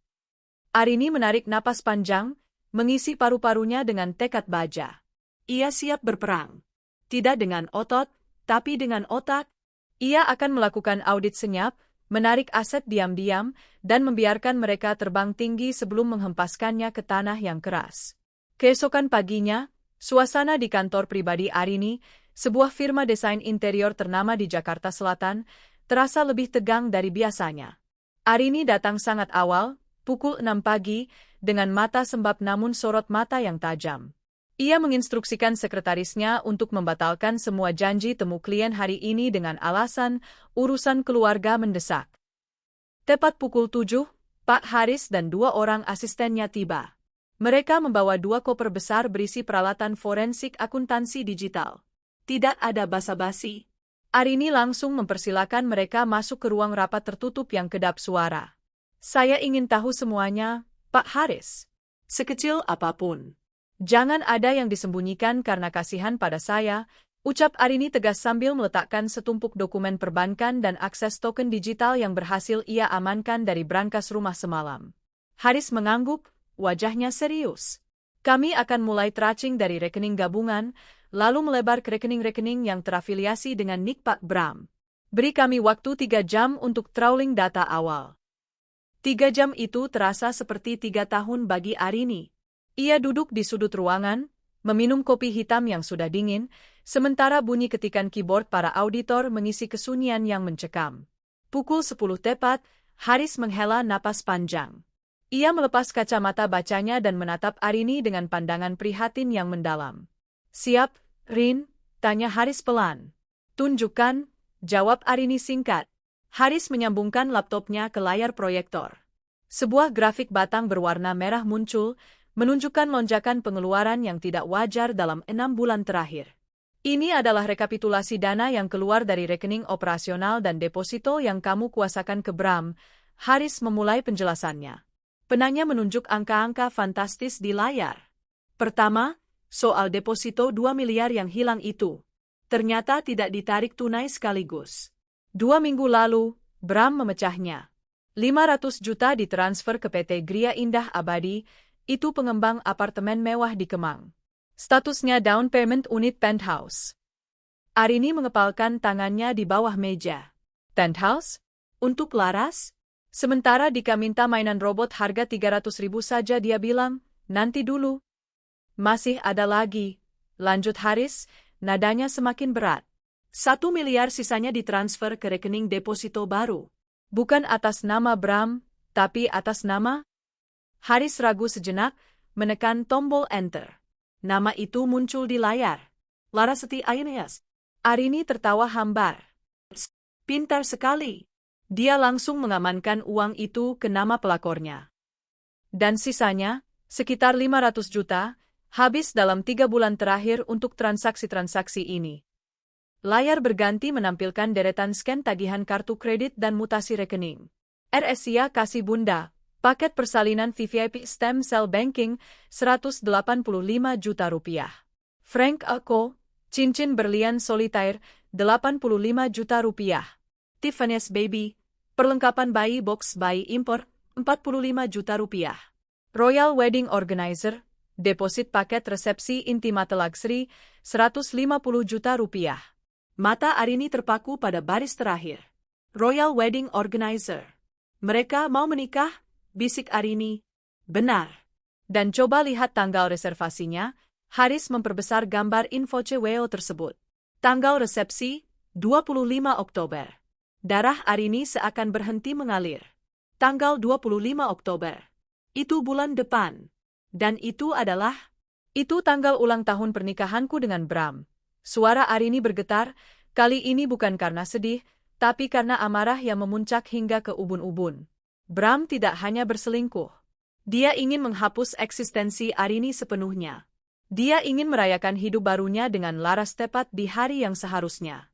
Arini menarik napas panjang, mengisi paru-parunya dengan tekad baja. Ia siap berperang. Tidak dengan otot, tapi dengan otak. Ia akan melakukan audit senyap, menarik aset diam-diam, dan membiarkan mereka terbang tinggi sebelum menghempaskannya ke tanah yang keras. Keesokan paginya, suasana di kantor pribadi Arini, sebuah firma desain interior ternama di Jakarta Selatan, terasa lebih tegang dari biasanya. Arini datang sangat awal, pukul 6 pagi, dengan mata sembab namun sorot mata yang tajam. Ia menginstruksikan sekretarisnya untuk membatalkan semua janji temu klien hari ini dengan alasan urusan keluarga mendesak. Tepat pukul 7, Pak Haris dan 2 orang asistennya tiba. Mereka membawa 2 koper besar berisi peralatan forensik akuntansi digital. Tidak ada basa-basi. Arini langsung mempersilakan mereka masuk ke ruang rapat tertutup yang kedap suara. Saya ingin tahu semuanya, Pak Haris. Sekecil apapun. Jangan ada yang disembunyikan karena kasihan pada saya, ucap Arini tegas sambil meletakkan setumpuk dokumen perbankan dan akses token digital yang berhasil ia amankan dari brankas rumah semalam. Haris mengangguk, wajahnya serius. Kami akan mulai tracing dari rekening gabungan, lalu melebar ke rekening-rekening yang terafiliasi dengan nik Pak Bram. Beri kami waktu 3 jam untuk trawling data awal. 3 jam itu terasa seperti 3 tahun bagi Arini. Ia duduk di sudut ruangan, meminum kopi hitam yang sudah dingin, sementara bunyi ketikan keyboard para auditor mengisi kesunyian yang mencekam. Pukul 10 tepat, Haris menghela napas panjang. Ia melepas kacamata bacanya dan menatap Arini dengan pandangan prihatin yang mendalam. Siap, Rin? Tanya Haris pelan. Tunjukkan, jawab Arini singkat. Haris menyambungkan laptopnya ke layar proyektor. Sebuah grafik batang berwarna merah muncul, menunjukkan lonjakan pengeluaran yang tidak wajar dalam 6 bulan terakhir. Ini adalah rekapitulasi dana yang keluar dari rekening operasional dan deposito yang kamu kuasakan ke Bram. Haris memulai penjelasannya. Penanya menunjuk angka-angka fantastis di layar. Pertama, soal deposito 2 miliar yang hilang itu. Ternyata tidak ditarik tunai sekaligus. 2 minggu lalu, Bram memecahnya. 500 juta ditransfer ke PT Gria Indah Abadi, itu pengembang apartemen mewah di Kemang. Statusnya down payment unit penthouse. Arini mengepalkan tangannya di bawah meja. Penthouse? Untuk Laras? Sementara Dika minta mainan robot harga 300.000 saja dia bilang, nanti dulu. Masih ada lagi, lanjut Haris, nadanya semakin berat. 1 miliar sisanya ditransfer ke rekening deposito baru. Bukan atas nama Bram, Tapi atas nama? Haris ragu sejenak, menekan tombol enter. Nama itu muncul di layar. Larasati Aeneas. Arini tertawa hambar. Pintar sekali. Dia langsung mengamankan uang itu ke nama pelakornya. Dan sisanya, sekitar 500 juta, habis dalam 3 bulan terakhir untuk transaksi-transaksi ini. Layar berganti menampilkan deretan scan tagihan kartu kredit dan mutasi rekening. RSIA kasih bunda, paket persalinan VVIP Stem Cell Banking, 185 juta rupiah. Frank Ako, cincin berlian solitaire, 85 juta rupiah. Tiffany's Baby, perlengkapan bayi box bayi impor, 45 juta rupiah. Royal Wedding Organizer, deposit paket resepsi Intimate Luxury, 150 juta rupiah. Mata Arini terpaku pada baris terakhir. Royal Wedding Organizer. Mereka mau menikah? Bisik Arini. Benar. Dan coba lihat tanggal reservasinya. Haris memperbesar gambar info CWO tersebut. Tanggal resepsi, 25 Oktober. Darah Arini seakan berhenti mengalir. Tanggal 25 Oktober. Itu bulan depan. Dan itu adalah? Itu tanggal ulang tahun pernikahanku dengan Bram. Suara Arini bergetar, kali ini bukan karena sedih, tapi karena amarah yang memuncak hingga ke ubun-ubun. Bram tidak hanya berselingkuh. Dia ingin menghapus eksistensi Arini sepenuhnya. Dia ingin merayakan hidup barunya dengan laras tepat di hari yang seharusnya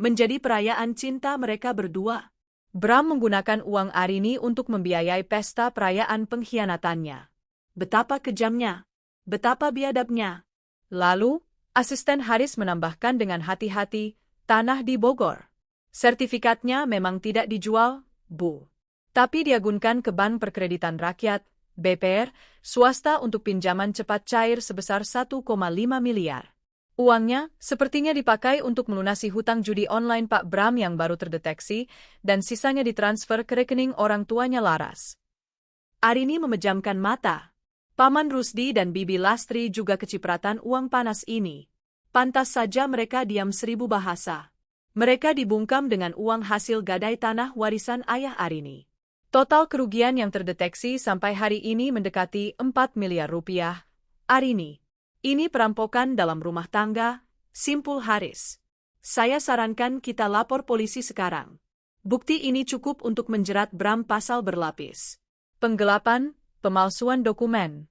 menjadi perayaan cinta mereka berdua. Bram menggunakan uang Arini untuk membiayai pesta perayaan pengkhianatannya. Betapa kejamnya, betapa biadabnya. Lalu, asisten Haris menambahkan dengan hati-hati, tanah di Bogor. Sertifikatnya memang tidak dijual, Bu. Tapi diagunkan ke Bank Perkreditan Rakyat, BPR, swasta untuk pinjaman cepat cair sebesar 1,5 miliar. Uangnya sepertinya dipakai untuk melunasi hutang judi online Pak Bram yang baru terdeteksi, dan sisanya ditransfer ke rekening orang tuanya Laras. Arini memejamkan mata. Paman Rusdi dan Bibi Lastri juga kecipratan uang panas ini. Pantas saja mereka diam 1000 bahasa. Mereka dibungkam dengan uang hasil gadai tanah warisan ayah Arini. Total kerugian yang terdeteksi sampai hari ini mendekati 4 miliar rupiah. Arini, ini perampokan dalam rumah tangga, simpul Haris. Saya sarankan kita lapor polisi sekarang. Bukti ini cukup untuk menjerat Bram pasal berlapis. Penggelapan, pemalsuan dokumen.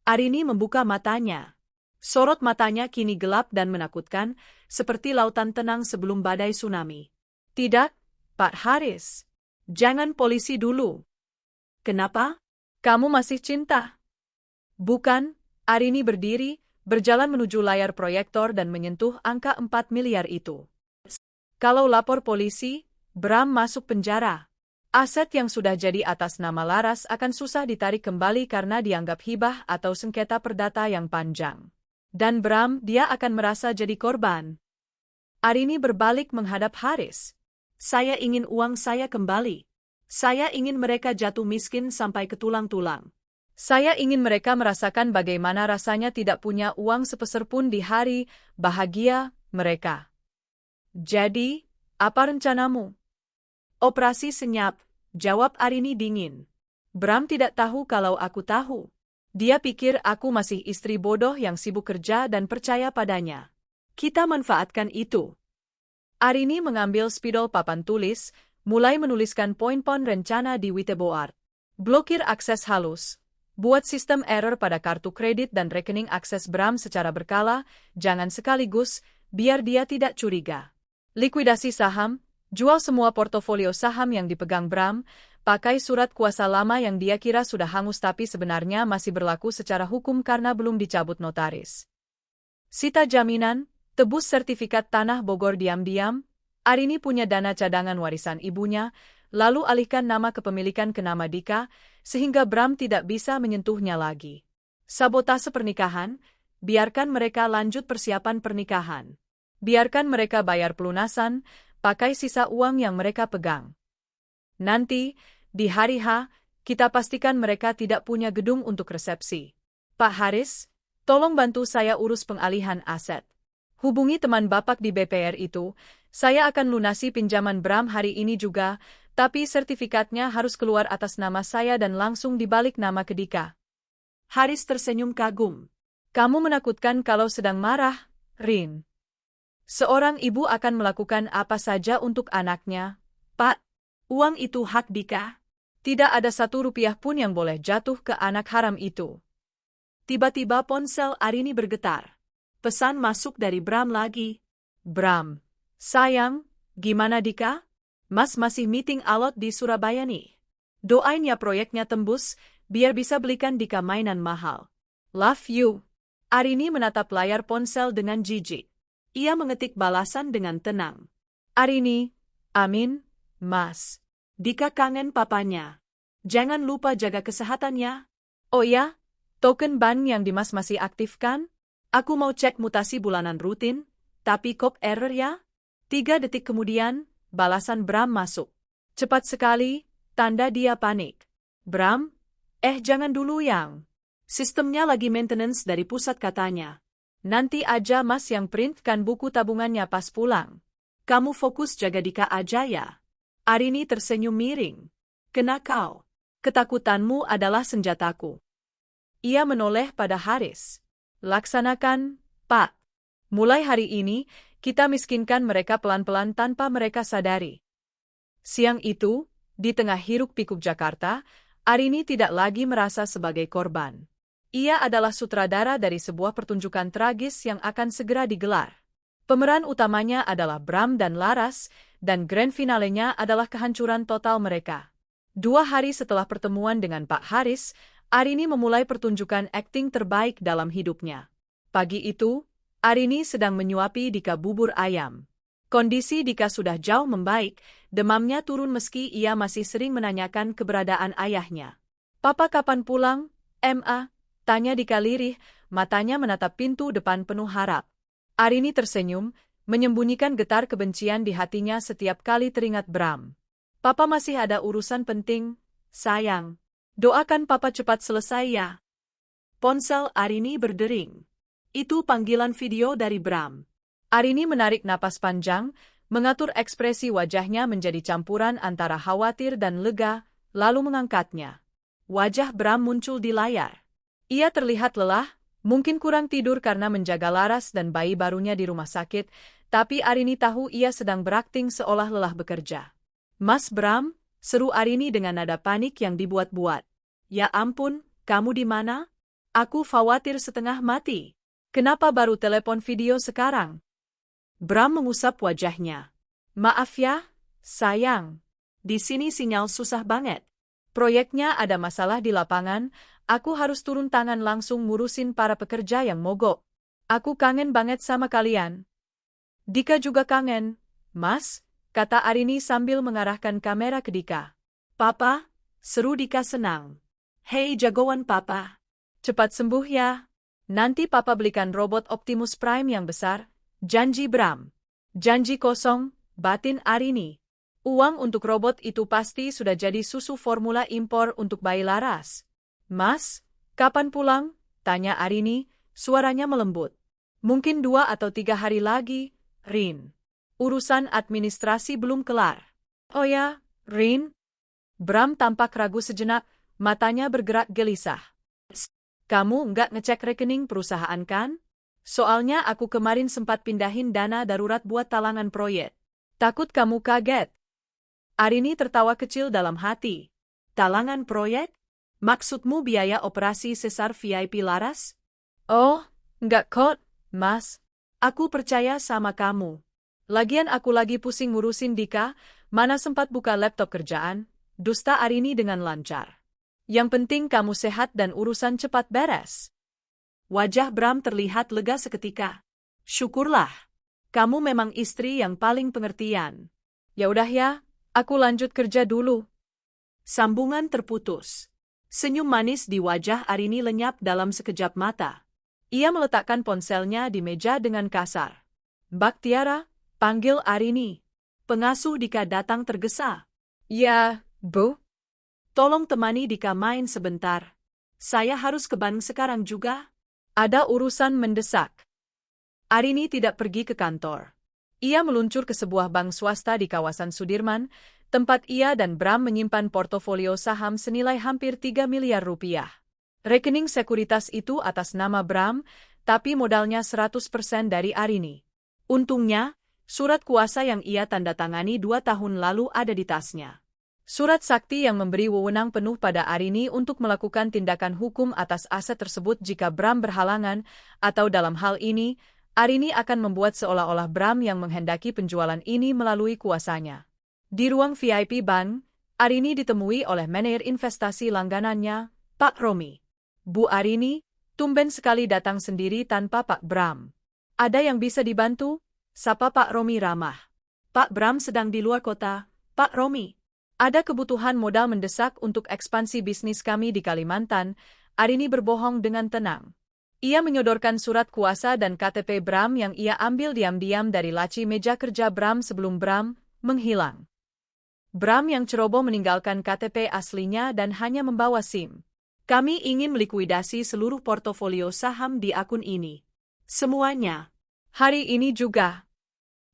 Arini membuka matanya. Sorot matanya kini gelap dan menakutkan, seperti lautan tenang sebelum badai tsunami. Tidak, Pak Haris. Jangan polisi dulu. Kenapa? Kamu masih cinta? Bukan, Arini berdiri, berjalan menuju layar proyektor dan menyentuh angka 4 miliar itu. Kalau lapor polisi, Bram masuk penjara. Aset yang sudah jadi atas nama Laras akan susah ditarik kembali karena dianggap hibah atau sengketa perdata yang panjang. Dan Bram, dia akan merasa jadi korban. Arini berbalik menghadap Haris. Saya ingin uang saya kembali. Saya ingin mereka jatuh miskin sampai ke tulang-tulang. Saya ingin mereka merasakan bagaimana rasanya tidak punya uang sepeser pun di hari bahagia mereka. Jadi, apa rencanamu? Operasi senyap, jawab Arini dingin. Bram tidak tahu kalau aku tahu. Dia pikir aku masih istri bodoh yang sibuk kerja dan percaya padanya. Kita manfaatkan itu. Arini mengambil spidol papan tulis, mulai menuliskan poin-poin rencana di whiteboard. Blokir akses halus. Buat sistem error pada kartu kredit dan rekening akses Bram secara berkala, jangan sekaligus, biar dia tidak curiga. Likuidasi saham, jual semua portofolio saham yang dipegang Bram, pakai surat kuasa lama yang dia kira sudah hangus tapi sebenarnya masih berlaku secara hukum karena belum dicabut notaris. Sita jaminan, tebus sertifikat tanah Bogor diam-diam. Arini punya dana cadangan warisan ibunya, lalu alihkan nama kepemilikan ke nama Dika, sehingga Bram tidak bisa menyentuhnya lagi. Sabotase pernikahan, biarkan mereka lanjut persiapan pernikahan. Biarkan mereka bayar pelunasan, pakai sisa uang yang mereka pegang. Nanti, di hari H, kita pastikan mereka tidak punya gedung untuk resepsi. Pak Haris, tolong bantu saya urus pengalihan aset. Hubungi teman Bapak di BPR itu, Saya akan lunasi pinjaman Bram hari ini juga, tapi sertifikatnya harus keluar atas nama saya dan langsung dibalik nama ke Dika. Haris tersenyum kagum. Kamu menakutkan kalau sedang marah, Rin. Seorang ibu akan melakukan apa saja untuk anaknya. Pak, uang itu hak Dika. Tidak ada 1 rupiah pun yang boleh jatuh ke anak haram itu. Tiba-tiba ponsel Arini bergetar. Pesan masuk dari Bram lagi. Bram, sayang, gimana Dika? Mas masih meeting alot di Surabaya nih. Doain ya proyeknya tembus, biar bisa belikan Dika mainan mahal. Love you. Arini menatap layar ponsel dengan jijik. Ia mengetik balasan dengan tenang. Arini, amin, Mas. Dika kangen papanya. Jangan lupa jaga kesehatannya. Oh ya, token ban yang Dimas masih aktif kan? Aku mau cek mutasi bulanan rutin, tapi kok error ya? 3 detik kemudian, balasan Bram masuk. Cepat sekali, tanda dia panik. Bram, jangan dulu yang. Sistemnya lagi maintenance dari pusat katanya. Nanti aja Mas yang printkan buku tabungannya pas pulang. Kamu fokus jaga Dika aja ya. Arini tersenyum miring. Kena kau. Ketakutanmu adalah senjataku. Ia menoleh pada Haris. Laksanakan, Pak. Mulai hari ini, kita miskinkan mereka pelan-pelan tanpa mereka sadari. Siang itu, di tengah hiruk-pikuk Jakarta, Arini tidak lagi merasa sebagai korban. Ia adalah sutradara dari sebuah pertunjukan tragis yang akan segera digelar. Pemeran utamanya adalah Bram dan Laras, dan grand finalenya adalah kehancuran total mereka. 2 hari setelah pertemuan dengan Pak Haris, Arini memulai pertunjukan akting terbaik dalam hidupnya. Pagi itu, Arini sedang menyuapi Dika bubur ayam. Kondisi Dika sudah jauh membaik, demamnya turun meski ia masih sering menanyakan keberadaan ayahnya. Papa kapan pulang, Ma? Tanya Dika lirih, matanya menatap pintu depan penuh harap. Arini tersenyum, menyembunyikan getar kebencian di hatinya setiap kali teringat Bram. Papa masih ada urusan penting, sayang. Doakan Papa cepat selesai ya. Ponsel Arini berdering. Itu panggilan video dari Bram. Arini menarik napas panjang, mengatur ekspresi wajahnya menjadi campuran antara khawatir dan lega, lalu mengangkatnya. Wajah Bram muncul di layar. Ia terlihat lelah, mungkin kurang tidur karena menjaga Laras dan bayi barunya di rumah sakit, tapi Arini tahu ia sedang berakting seolah lelah bekerja. Mas Bram, seru Arini dengan nada panik yang dibuat-buat. Ya ampun, kamu di mana? Aku khawatir setengah mati. Kenapa baru telepon video sekarang? Bram mengusap wajahnya. Maaf ya, sayang. Di sini sinyal susah banget. Proyeknya ada masalah di lapangan, aku harus turun tangan langsung ngurusin para pekerja yang mogok. Aku kangen banget sama kalian. Dika juga kangen, Mas, kata Arini sambil mengarahkan kamera ke Dika. Papa, seru Dika senang. Hei jagoan Papa. Cepat sembuh ya. Nanti Papa belikan robot Optimus Prime yang besar. Janji Bram. Janji kosong, batin Arini. Uang untuk robot itu pasti sudah jadi susu formula impor untuk bayi Laras. Mas, kapan pulang? Tanya Arini, suaranya melembut. Mungkin 2 atau 3 hari lagi, Rin. Urusan administrasi belum kelar. Oh ya, Rin? Bram tampak ragu sejenak, matanya bergerak gelisah. Kamu nggak ngecek rekening perusahaan kan? Soalnya aku kemarin sempat pindahin dana darurat buat talangan proyek. Takut kamu kaget. Arini tertawa kecil dalam hati. Talangan proyek? Maksudmu biaya operasi sesar VIP Laras? Oh, nggak kok, Mas. Aku percaya sama kamu. Lagian aku lagi pusing ngurusin Dika, mana sempat buka laptop kerjaan, dusta Arini dengan lancar. Yang penting kamu sehat dan urusan cepat beres. Wajah Bram terlihat lega seketika. Syukurlah. Kamu memang istri yang paling pengertian. Ya udah ya, aku lanjut kerja dulu. Sambungan terputus. Senyum manis di wajah Arini lenyap dalam sekejap mata. Ia meletakkan ponselnya di meja dengan kasar. Mbak Tiara, panggil Arini. Pengasuh Dika datang tergesa. Ya, Bu. Tolong temani Dika main sebentar. Saya harus ke Bandung sekarang juga. Ada urusan mendesak. Arini tidak pergi ke kantor. Ia meluncur ke sebuah bank swasta di kawasan Sudirman, tempat ia dan Bram menyimpan portofolio saham senilai hampir 3 miliar rupiah. Rekening sekuritas itu atas nama Bram, tapi modalnya 100% dari Arini. Untungnya, surat kuasa yang ia tanda tangani 2 tahun lalu ada di tasnya. Surat sakti yang memberi wewenang penuh pada Arini untuk melakukan tindakan hukum atas aset tersebut jika Bram berhalangan, atau dalam hal ini, Arini akan membuat seolah-olah Bram yang menghendaki penjualan ini melalui kuasanya. Di ruang VIP Bank, Arini ditemui oleh manajer investasi langganannya, Pak Romi. Bu Arini, tumben sekali datang sendiri tanpa Pak Bram. Ada yang bisa dibantu? Sapa Pak Romi ramah. Pak Bram sedang di luar kota, Pak Romi. Ada kebutuhan modal mendesak untuk ekspansi bisnis kami di Kalimantan, Arini berbohong dengan tenang. Ia menyodorkan surat kuasa dan KTP Bram yang ia ambil diam-diam dari laci meja kerja Bram sebelum Bram menghilang. Bram yang ceroboh meninggalkan KTP aslinya dan hanya membawa SIM. Kami ingin melikuidasi seluruh portofolio saham di akun ini. Semuanya. Hari ini juga.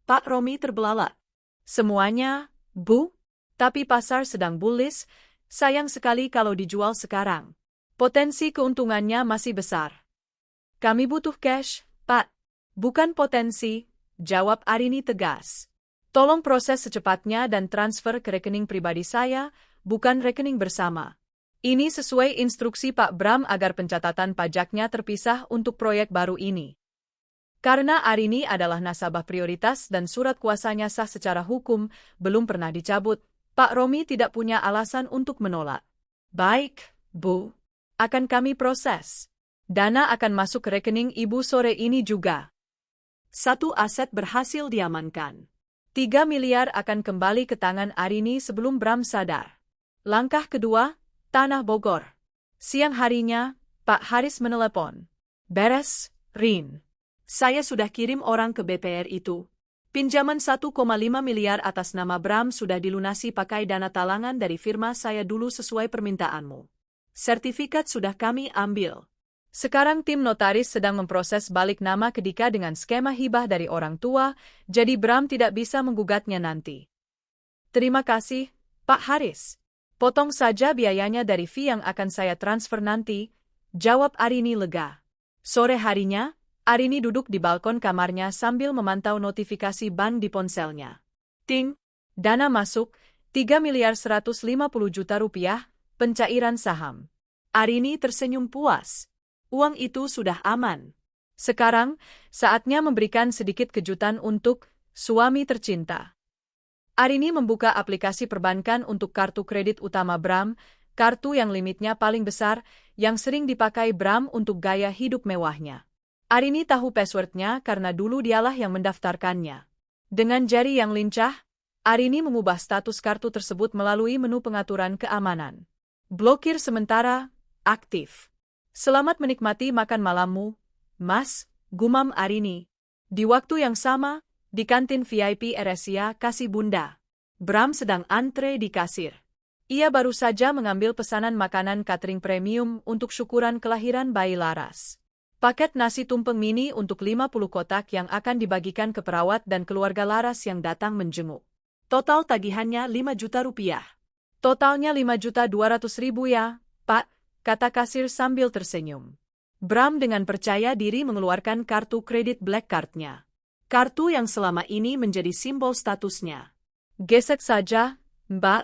Pak Romi terbelalak. Semuanya, Bu? Tapi pasar sedang bullish, sayang sekali kalau dijual sekarang. Potensi keuntungannya masih besar. Kami butuh cash, Pak. Bukan potensi, jawab Arini tegas. Tolong proses secepatnya dan transfer ke rekening pribadi saya, bukan rekening bersama. Ini sesuai instruksi Pak Bram agar pencatatan pajaknya terpisah untuk proyek baru ini. Karena Arini adalah nasabah prioritas dan surat kuasanya sah secara hukum, belum pernah dicabut, Pak Romi tidak punya alasan untuk menolak. Baik, Bu. Akan kami proses. Dana akan masuk ke rekening Ibu sore ini juga. 1 aset berhasil diamankan. 3 miliar akan kembali ke tangan Arini sebelum Bram sadar. Langkah kedua, Tanah Bogor. Siang harinya, Pak Haris menelepon. Beres, Rin. Saya sudah kirim orang ke BPR itu. Pinjaman 1,5 miliar atas nama Bram sudah dilunasi pakai dana talangan dari firma saya dulu sesuai permintaanmu. Sertifikat sudah kami ambil. Sekarang tim notaris sedang memproses balik nama ke Dika dengan skema hibah dari orang tua, jadi Bram tidak bisa menggugatnya nanti. Terima kasih, Pak Haris. Potong saja biayanya dari fee yang akan saya transfer nanti, jawab Arini lega. Sore harinya, Arini duduk di balkon kamarnya sambil memantau notifikasi bank di ponselnya. Ting, dana masuk, 3 miliar 150 juta rupiah, pencairan saham. Arini tersenyum puas. Uang itu sudah aman. Sekarang, saatnya memberikan sedikit kejutan untuk suami tercinta. Arini membuka aplikasi perbankan untuk kartu kredit utama Bram, kartu yang limitnya paling besar, yang sering dipakai Bram untuk gaya hidup mewahnya. Arini tahu passwordnya karena dulu dialah yang mendaftarkannya. Dengan jari yang lincah, Arini mengubah status kartu tersebut melalui menu pengaturan keamanan. Blokir sementara, aktif. Selamat menikmati makan malammu, Mas, gumam Arini. Di waktu yang sama, di kantin VIP Eresia Kasih Bunda, Bram sedang antre di kasir. Ia baru saja mengambil pesanan makanan catering premium untuk syukuran kelahiran bayi Laras. Paket nasi tumpeng mini untuk 50 kotak yang akan dibagikan ke perawat dan keluarga Laras yang datang menjenguk. Total tagihannya 5 juta rupiah. Totalnya 5.200.000 ya, Pak, kata kasir sambil tersenyum. Bram dengan percaya diri mengeluarkan kartu kredit Black Card-nya. Kartu yang selama ini menjadi simbol statusnya. Gesek saja, Mbak.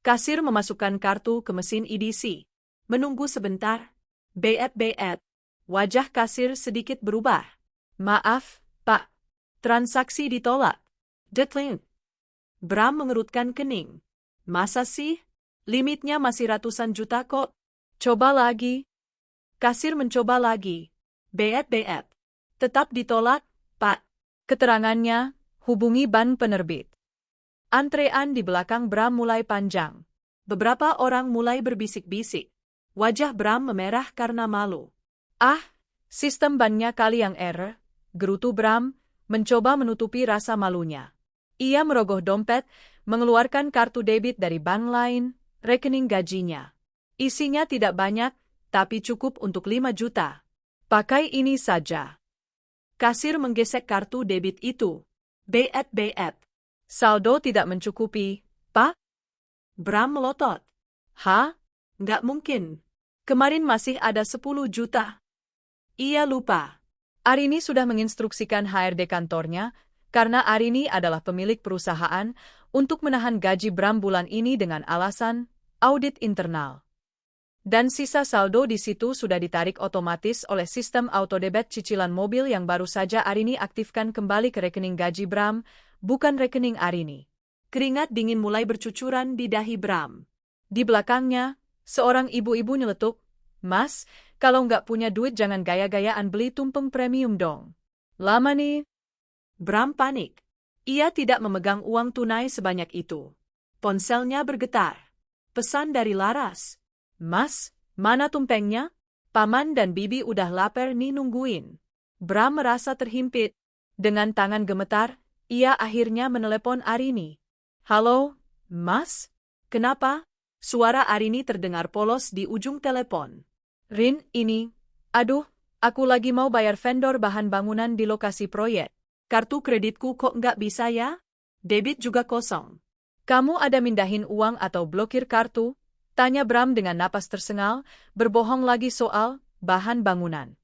Kasir memasukkan kartu ke mesin EDC. Menunggu sebentar. Beet. Wajah kasir sedikit berubah. Maaf, Pak. Transaksi ditolak. Deadline. Bram mengerutkan kening. Masa sih? Limitnya masih ratusan juta kok. Coba lagi. Kasir mencoba lagi. Beet. Tetap ditolak, Pak. Keterangannya, hubungi bank penerbit. Antrean di belakang Bram mulai panjang. Beberapa orang mulai berbisik-bisik. Wajah Bram memerah karena malu. Ah, sistem banknya kali yang error, gerutu Bram, mencoba menutupi rasa malunya. Ia merogoh dompet, mengeluarkan kartu debit dari bank lain, rekening gajinya. Isinya tidak banyak, tapi cukup untuk 5 juta. Pakai ini saja. Kasir menggesek kartu debit itu. Bet. Saldo tidak mencukupi, Pak? Bram melotot. Hah? Nggak mungkin. Kemarin masih ada 10 juta. Ia lupa. Arini sudah menginstruksikan HRD kantornya, karena Arini adalah pemilik perusahaan, untuk menahan gaji Bram bulan ini dengan alasan audit internal. Dan sisa saldo di situ sudah ditarik otomatis oleh sistem autodebit cicilan mobil yang baru saja Arini aktifkan kembali ke rekening gaji Bram, bukan rekening Arini. Keringat dingin mulai bercucuran di dahi Bram. Di belakangnya, seorang ibu-ibu nyeletuk, "Mas, kalau nggak punya duit jangan gaya-gayaan beli tumpeng premium dong. Lama nih." Bram panik. Ia tidak memegang uang tunai sebanyak itu. Ponselnya bergetar. Pesan dari Laras. "Mas, mana tumpengnya? Paman dan bibi udah lapar nih nungguin." Bram merasa terhimpit. Dengan tangan gemetar, ia akhirnya menelepon Arini. "Halo, Mas? Kenapa?" Suara Arini terdengar polos di ujung telepon. "Rin, ini. Aduh, aku lagi mau bayar vendor bahan bangunan di lokasi proyek. Kartu kreditku kok nggak bisa ya? Debit juga kosong. Kamu ada mindahin uang atau blokir kartu?" tanya Bram dengan napas tersengal, berbohong lagi soal bahan bangunan.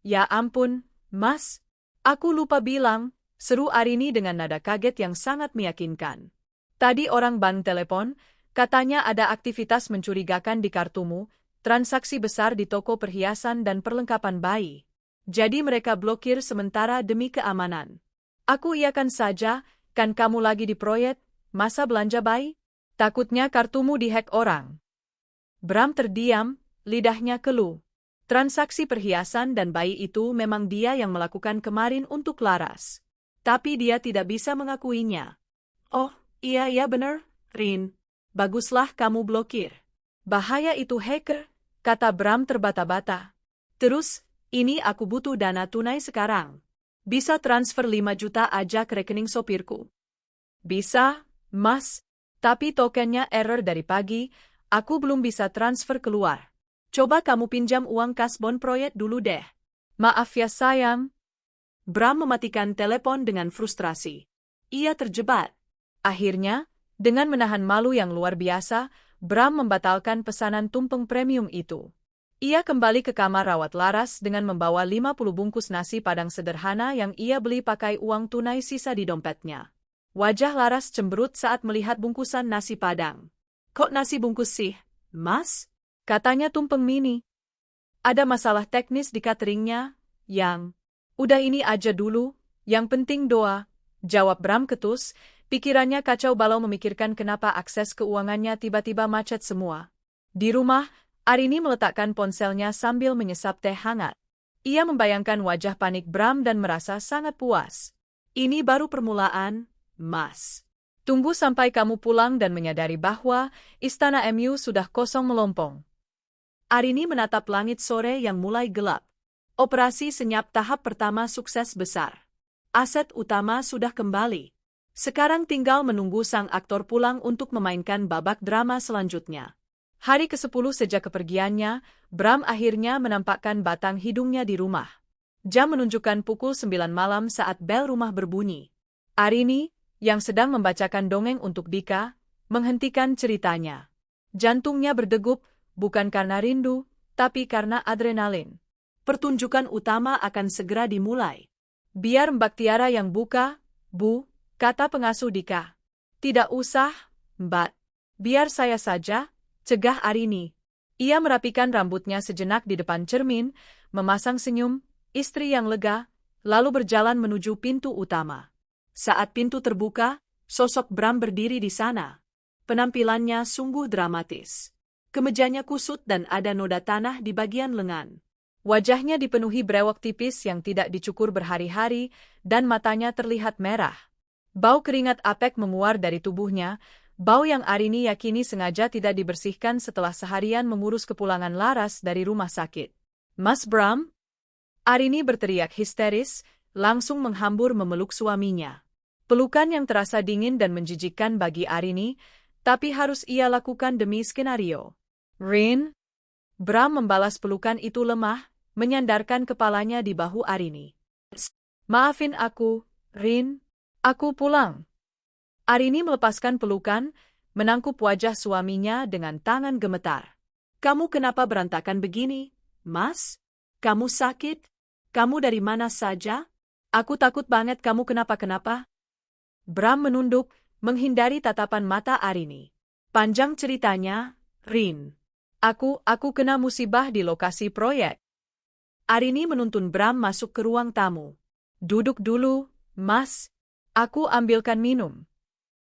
"Ya ampun, Mas. Aku lupa bilang," seru Arini dengan nada kaget yang sangat meyakinkan. "Tadi orang bank telepon, katanya ada aktivitas mencurigakan di kartumu, transaksi besar di toko perhiasan dan perlengkapan bayi. Jadi mereka blokir sementara demi keamanan." "Aku iakan saja, kan kamu lagi di proyek, masa belanja bayi? Takutnya kartumu dihack orang." Bram terdiam, lidahnya keluh. Transaksi perhiasan dan bayi itu memang dia yang melakukan kemarin untuk Laras. Tapi dia tidak bisa mengakuinya. Oh, iya bener, Rin. Baguslah kamu blokir. "Bahaya itu hacker," kata Bram terbata-bata. "Terus, ini aku butuh dana tunai sekarang. Bisa transfer 5 juta aja ke rekening sopirku." "Bisa, Mas. Tapi tokennya error dari pagi, aku belum bisa transfer keluar." "Coba kamu pinjam uang kas bon proyek dulu deh." "Maaf ya sayang." Bram mematikan telepon dengan frustrasi. Ia terjebak. Akhirnya, dengan menahan malu yang luar biasa, Bram membatalkan pesanan tumpeng premium itu. Ia kembali ke kamar rawat Laras dengan membawa 50 bungkus nasi padang sederhana yang ia beli pakai uang tunai sisa di dompetnya. Wajah Laras cemberut saat melihat bungkusan nasi padang. "Kok nasi bungkus sih, Mas?" katanya tumpeng mini. "Ada masalah teknis di cateringnya, yang..." "Udah ini aja dulu, yang penting doa," jawab Bram ketus. Pikirannya kacau balau memikirkan kenapa akses keuangannya tiba-tiba macet semua. Di rumah, Arini meletakkan ponselnya sambil menyesap teh hangat. Ia membayangkan wajah panik Bram dan merasa sangat puas. "Ini baru permulaan, Mas. Tunggu sampai kamu pulang dan menyadari bahwa istana MU sudah kosong melompong." Arini menatap langit sore yang mulai gelap. Operasi senyap tahap pertama sukses besar. Aset utama sudah kembali. Sekarang tinggal menunggu sang aktor pulang untuk memainkan babak drama selanjutnya. Hari ke-10 sejak kepergiannya, Bram akhirnya menampakkan batang hidungnya di rumah. Jam menunjukkan pukul 9 malam saat bel rumah berbunyi. Arini, yang sedang membacakan dongeng untuk Dika, menghentikan ceritanya. Jantungnya berdegup, bukan karena rindu, tapi karena adrenalin. Pertunjukan utama akan segera dimulai. "Biar Mbak Tiara yang buka, Bu," kata pengasuh Dika. "Tidak usah, Mbak. Biar saya saja," cegah Arini. Ia merapikan rambutnya sejenak di depan cermin, memasang senyum, istri yang lega, lalu berjalan menuju pintu utama. Saat pintu terbuka, sosok Bram berdiri di sana. Penampilannya sungguh dramatis. Kemejanya kusut dan ada noda tanah di bagian lengan. Wajahnya dipenuhi brewok tipis yang tidak dicukur berhari-hari, dan matanya terlihat merah. Bau keringat apek menguar dari tubuhnya, bau yang Arini yakini sengaja tidak dibersihkan setelah seharian mengurus kepulangan Laras dari rumah sakit. "Mas Bram?" Arini berteriak histeris, langsung menghambur memeluk suaminya. Pelukan yang terasa dingin dan menjijikkan bagi Arini, tapi harus ia lakukan demi skenario. "Rin?" Bram membalas pelukan itu lemah, menyandarkan kepalanya di bahu Arini. "Maafin aku, Rin. Aku pulang. Arini melepaskan pelukan, menangkup wajah suaminya dengan tangan gemetar. Kamu kenapa berantakan begini, Mas? Kamu sakit? Kamu dari mana saja? Aku takut banget kamu kenapa-kenapa. Bram menunduk, menghindari tatapan mata Arini. Panjang ceritanya, Rin. Aku kena musibah di lokasi proyek. Arini menuntun Bram masuk ke ruang tamu. Duduk dulu, Mas. Aku ambilkan minum.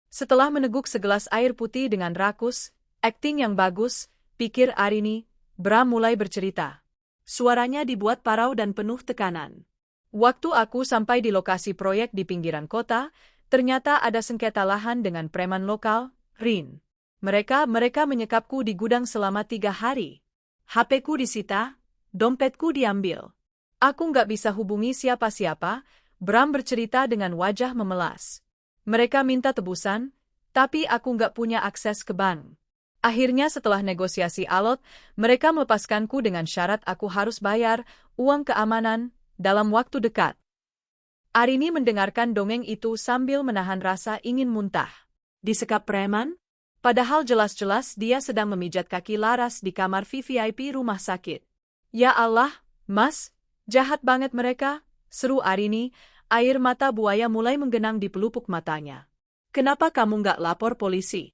Setelah meneguk segelas air putih dengan rakus, akting yang bagus, pikir Arini, Bram mulai bercerita. Suaranya dibuat parau dan penuh tekanan. Waktu aku sampai di lokasi proyek di pinggiran kota, ternyata ada sengketa lahan dengan preman lokal, Rin. Mereka menyekapku di gudang selama 3 hari. HP-ku disita, dompetku diambil. Aku nggak bisa hubungi siapa-siapa, Bram bercerita dengan wajah memelas. Mereka minta tebusan, tapi aku nggak punya akses ke bank. Akhirnya setelah negosiasi alot, mereka melepaskanku dengan syarat aku harus bayar uang keamanan dalam waktu dekat. Arini mendengarkan dongeng itu sambil menahan rasa ingin muntah. Disekap preman? Padahal jelas-jelas dia sedang memijat kaki Laras di kamar VVIP rumah sakit. Ya Allah, Mas, jahat banget mereka, seru Arini, air mata buaya mulai menggenang di pelupuk matanya. Kenapa kamu nggak lapor polisi?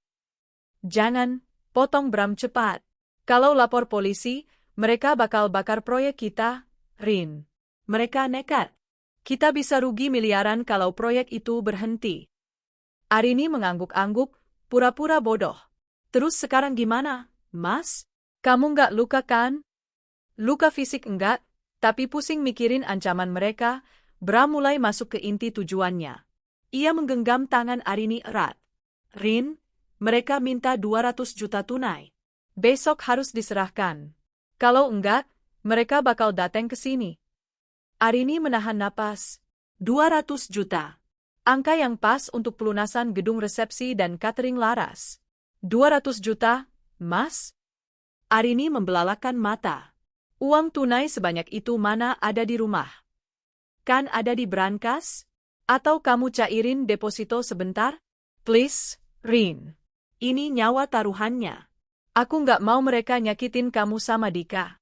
Jangan, potong Bram cepat. Kalau lapor polisi, mereka bakal bakar proyek kita, Rin. Mereka nekat. Kita bisa rugi miliaran kalau proyek itu berhenti. Arini mengangguk-angguk, pura-pura bodoh. Terus sekarang gimana, Mas? Kamu nggak luka kan? Luka fisik enggak, tapi pusing mikirin ancaman mereka. Bram mulai masuk ke inti tujuannya. Ia menggenggam tangan Arini erat. Rin, mereka minta 200 juta tunai. Besok harus diserahkan. Kalau enggak, mereka bakal datang ke sini. Arini menahan napas. 200 juta. Angka yang pas untuk pelunasan gedung resepsi dan catering Laras. 200 juta, Mas? Arini membelalakan mata. Uang tunai sebanyak itu mana ada di rumah? Kan ada di brankas? Atau kamu cairin deposito sebentar? Please, Rin. Ini nyawa taruhannya. Aku nggak mau mereka nyakitin kamu sama Dika.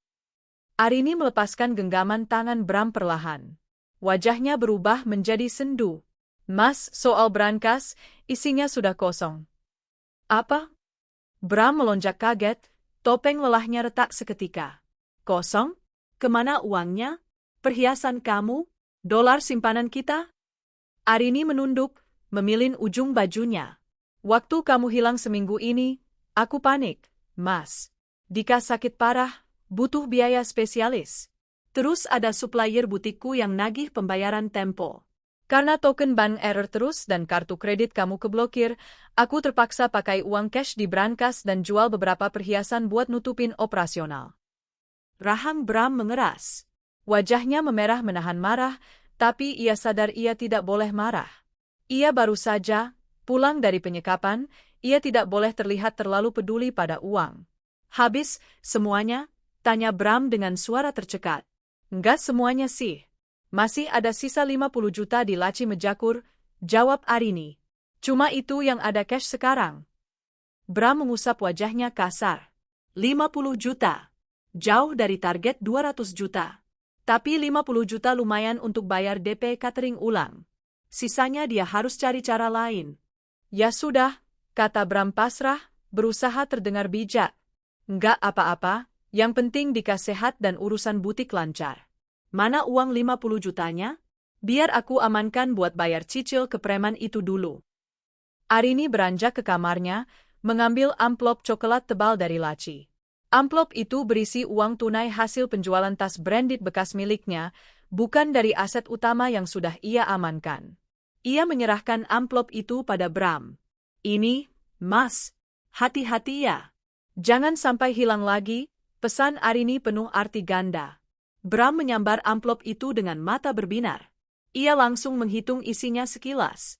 Arini melepaskan genggaman tangan Bram perlahan. Wajahnya berubah menjadi sendu. Mas, soal brankas, isinya sudah kosong. Apa? Bram melonjak kaget, topeng lelahnya retak seketika. Kosong? Kemana uangnya? Perhiasan kamu? Dolar simpanan kita? Arini menunduk, memilin ujung bajunya. Waktu kamu hilang seminggu ini, aku panik, Mas. Dika sakit parah, butuh biaya spesialis. Terus ada supplier butikku yang nagih pembayaran tempo. Karena token bank error terus dan kartu kredit kamu keblokir, aku terpaksa pakai uang cash di brankas dan jual beberapa perhiasan buat nutupin operasional. Rahang Bram mengeras. Wajahnya memerah menahan marah, tapi ia sadar ia tidak boleh marah. Ia baru saja pulang dari penyekapan, ia tidak boleh terlihat terlalu peduli pada uang. Habis semuanya? Tanya Bram dengan suara tercekat. Enggak semuanya sih. Masih ada sisa 50 juta di laci mejakur, jawab Arini. Cuma itu yang ada cash sekarang. Bram mengusap wajahnya kasar. 50 juta. Jauh dari target 200 juta. Tapi 50 juta lumayan untuk bayar DP catering ulang. Sisanya dia harus cari cara lain. Ya sudah, kata Bram pasrah, berusaha terdengar bijak. Enggak apa-apa, yang penting Dika sehat dan urusan butik lancar. Mana uang 50 jutanya? Biar aku amankan buat bayar cicil ke preman itu dulu. Arini beranjak ke kamarnya, mengambil amplop coklat tebal dari laci. Amplop itu berisi uang tunai hasil penjualan tas branded bekas miliknya, bukan dari aset utama yang sudah ia amankan. Ia menyerahkan amplop itu pada Bram. Ini, Mas, hati-hati ya. Jangan sampai hilang lagi, pesan Arini penuh arti ganda. Bram menyambar amplop itu dengan mata berbinar. Ia langsung menghitung isinya sekilas.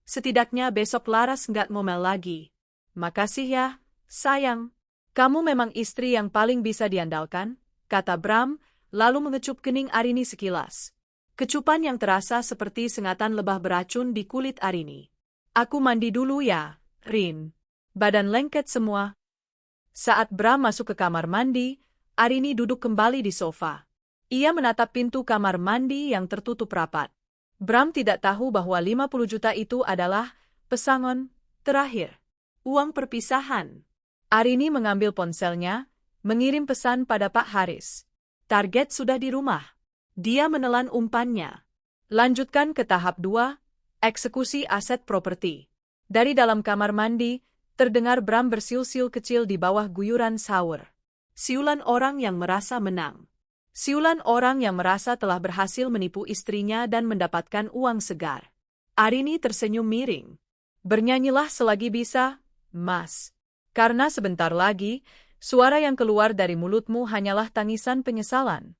Setidaknya besok Laras nggak ngomel lagi. Makasih ya, sayang. Kamu memang istri yang paling bisa diandalkan, kata Bram, lalu mengecup kening Arini sekilas. Kecupan yang terasa seperti sengatan lebah beracun di kulit Arini. Aku mandi dulu ya, Rin. Badan lengket semua. Saat Bram masuk ke kamar mandi, Arini duduk kembali di sofa. Ia menatap pintu kamar mandi yang tertutup rapat. Bram tidak tahu bahwa 50 juta itu adalah pesangon terakhir. Uang perpisahan. Arini mengambil ponselnya, mengirim pesan pada Pak Haris. Target sudah di rumah. Dia menelan umpannya. Lanjutkan ke tahap 2, eksekusi aset properti. Dari dalam kamar mandi, terdengar Bram bersiul-siul kecil di bawah guyuran shower. Siulan orang yang merasa menang. Siulan orang yang merasa telah berhasil menipu istrinya dan mendapatkan uang segar. Arini tersenyum miring. Bernyanyilah selagi bisa, Mas. Karena sebentar lagi, suara yang keluar dari mulutmu hanyalah tangisan penyesalan.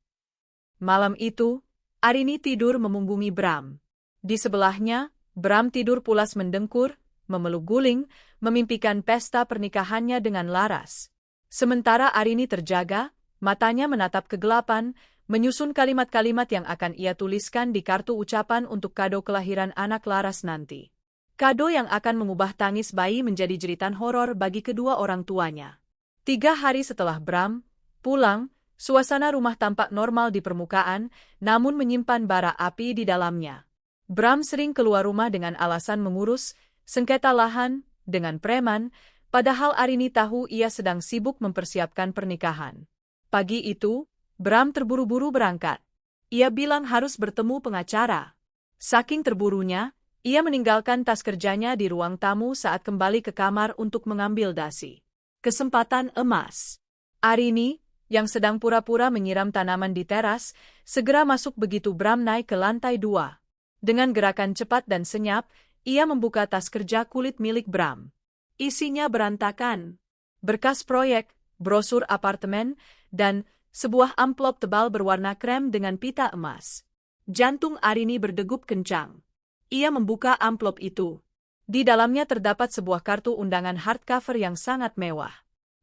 Malam itu, Arini tidur memunggungi Bram. Di sebelahnya, Bram tidur pulas mendengkur, memeluk guling, memimpikan pesta pernikahannya dengan Laras. Sementara Arini terjaga, matanya menatap kegelapan, menyusun kalimat-kalimat yang akan ia tuliskan di kartu ucapan untuk kado kelahiran anak Laras nanti. Kado yang akan mengubah tangis bayi menjadi jeritan horor bagi kedua orang tuanya. 3 hari setelah Bram pulang, suasana rumah tampak normal di permukaan, namun menyimpan bara api di dalamnya. Bram sering keluar rumah dengan alasan mengurus sengketa lahan dengan preman, padahal Arini tahu ia sedang sibuk mempersiapkan pernikahan. Pagi itu, Bram terburu-buru berangkat. Ia bilang harus bertemu pengacara. Saking terburunya, ia meninggalkan tas kerjanya di ruang tamu saat kembali ke kamar untuk mengambil dasi. Kesempatan emas. Arini, yang sedang pura-pura menyiram tanaman di teras, segera masuk begitu Bram naik ke lantai 2. Dengan gerakan cepat dan senyap, ia membuka tas kerja kulit milik Bram. Isinya berantakan. Berkas proyek, brosur apartemen, dan sebuah amplop tebal berwarna krem dengan pita emas. Jantung Arini berdegup kencang. Ia membuka amplop itu. Di dalamnya terdapat sebuah kartu undangan hardcover yang sangat mewah.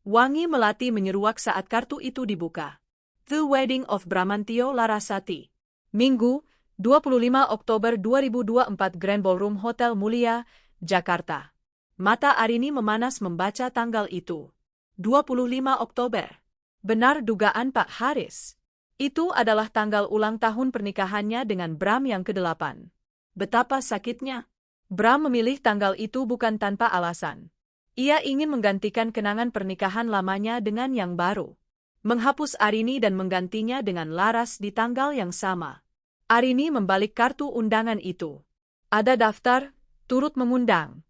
Wangi melati menyeruak saat kartu itu dibuka. The Wedding of Bramantio Larasati. Minggu, 25 Oktober 2024 Grand Ballroom Hotel Mulia, Jakarta. Mata Arini memanas membaca tanggal itu. 25 Oktober. Benar dugaan Pak Haris. Itu adalah tanggal ulang tahun pernikahannya dengan Bram yang ke-8. Betapa sakitnya. Bram memilih tanggal itu bukan tanpa alasan. Ia ingin menggantikan kenangan pernikahan lamanya dengan yang baru. Menghapus Arini dan menggantinya dengan Laras di tanggal yang sama. Arini membalik kartu undangan itu. Ada daftar, turut mengundang.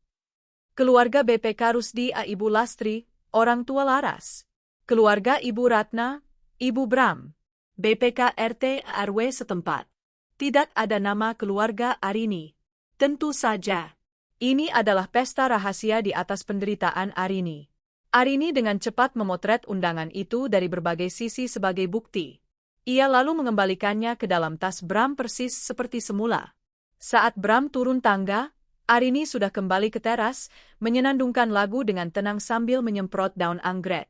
Keluarga BPK Rusdi A. Ibu Lastri, orang tua Laras. Keluarga Ibu Ratna, Ibu Bram. BPK RT RW setempat. Tidak ada nama keluarga Arini. Tentu saja. Ini adalah pesta rahasia di atas penderitaan Arini. Arini dengan cepat memotret undangan itu dari berbagai sisi sebagai bukti. Ia lalu mengembalikannya ke dalam tas Bram persis seperti semula. Saat Bram turun tangga, Arini sudah kembali ke teras, menyenandungkan lagu dengan tenang sambil menyemprot daun anggrek.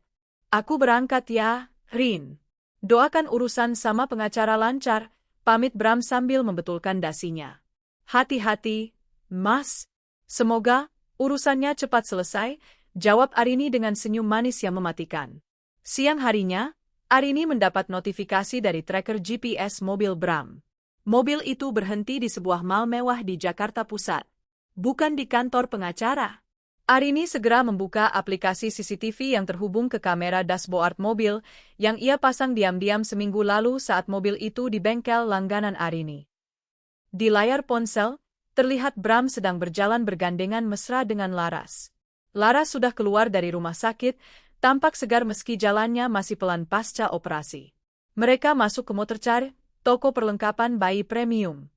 Aku berangkat ya, Rin. Doakan urusan sama pengacara lancar, pamit Bram sambil membetulkan dasinya. Hati-hati, Mas. Semoga urusannya cepat selesai, jawab Arini dengan senyum manis yang mematikan. Siang harinya, Arini mendapat notifikasi dari tracker GPS mobil Bram. Mobil itu berhenti di sebuah mal mewah di Jakarta Pusat. Bukan di kantor pengacara. Arini segera membuka aplikasi CCTV yang terhubung ke kamera dashboard mobil yang ia pasang diam-diam seminggu lalu saat mobil itu di bengkel langganan Arini. Di layar ponsel, terlihat Bram sedang berjalan bergandengan mesra dengan Laras. Laras sudah keluar dari rumah sakit, tampak segar meski jalannya masih pelan pasca operasi. Mereka masuk ke Motorcar, toko perlengkapan bayi premium.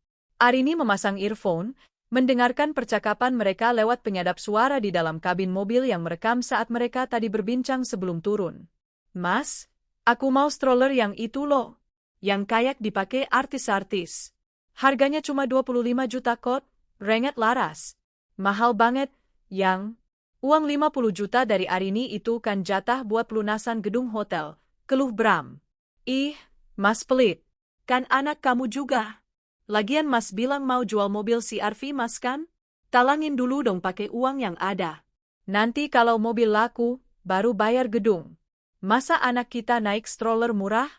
Arini memasang earphone, mendengarkan percakapan mereka lewat penyadap suara di dalam kabin mobil yang merekam saat mereka tadi berbincang sebelum turun. Mas, aku mau stroller yang itu loh. Yang kayak dipakai artis-artis. Harganya cuma 25 juta kok, renget Laras. Mahal banget, yang. Uang 50 juta dari Arini itu kan jatah buat pelunasan gedung hotel, keluh Bram. Ih, Mas pelit. Kan anak kamu juga. Lagian Mas bilang mau jual mobil CR-V Mas kan? Talangin dulu dong pakai uang yang ada. Nanti kalau mobil laku, baru bayar gedung. Masa anak kita naik stroller murah?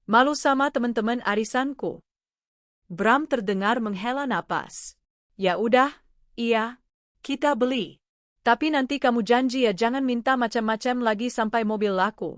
Malu sama teman-teman arisanku. Bram terdengar menghela napas. Ya udah, iya, kita beli. Tapi nanti kamu janji ya jangan minta macam-macam lagi sampai mobil laku.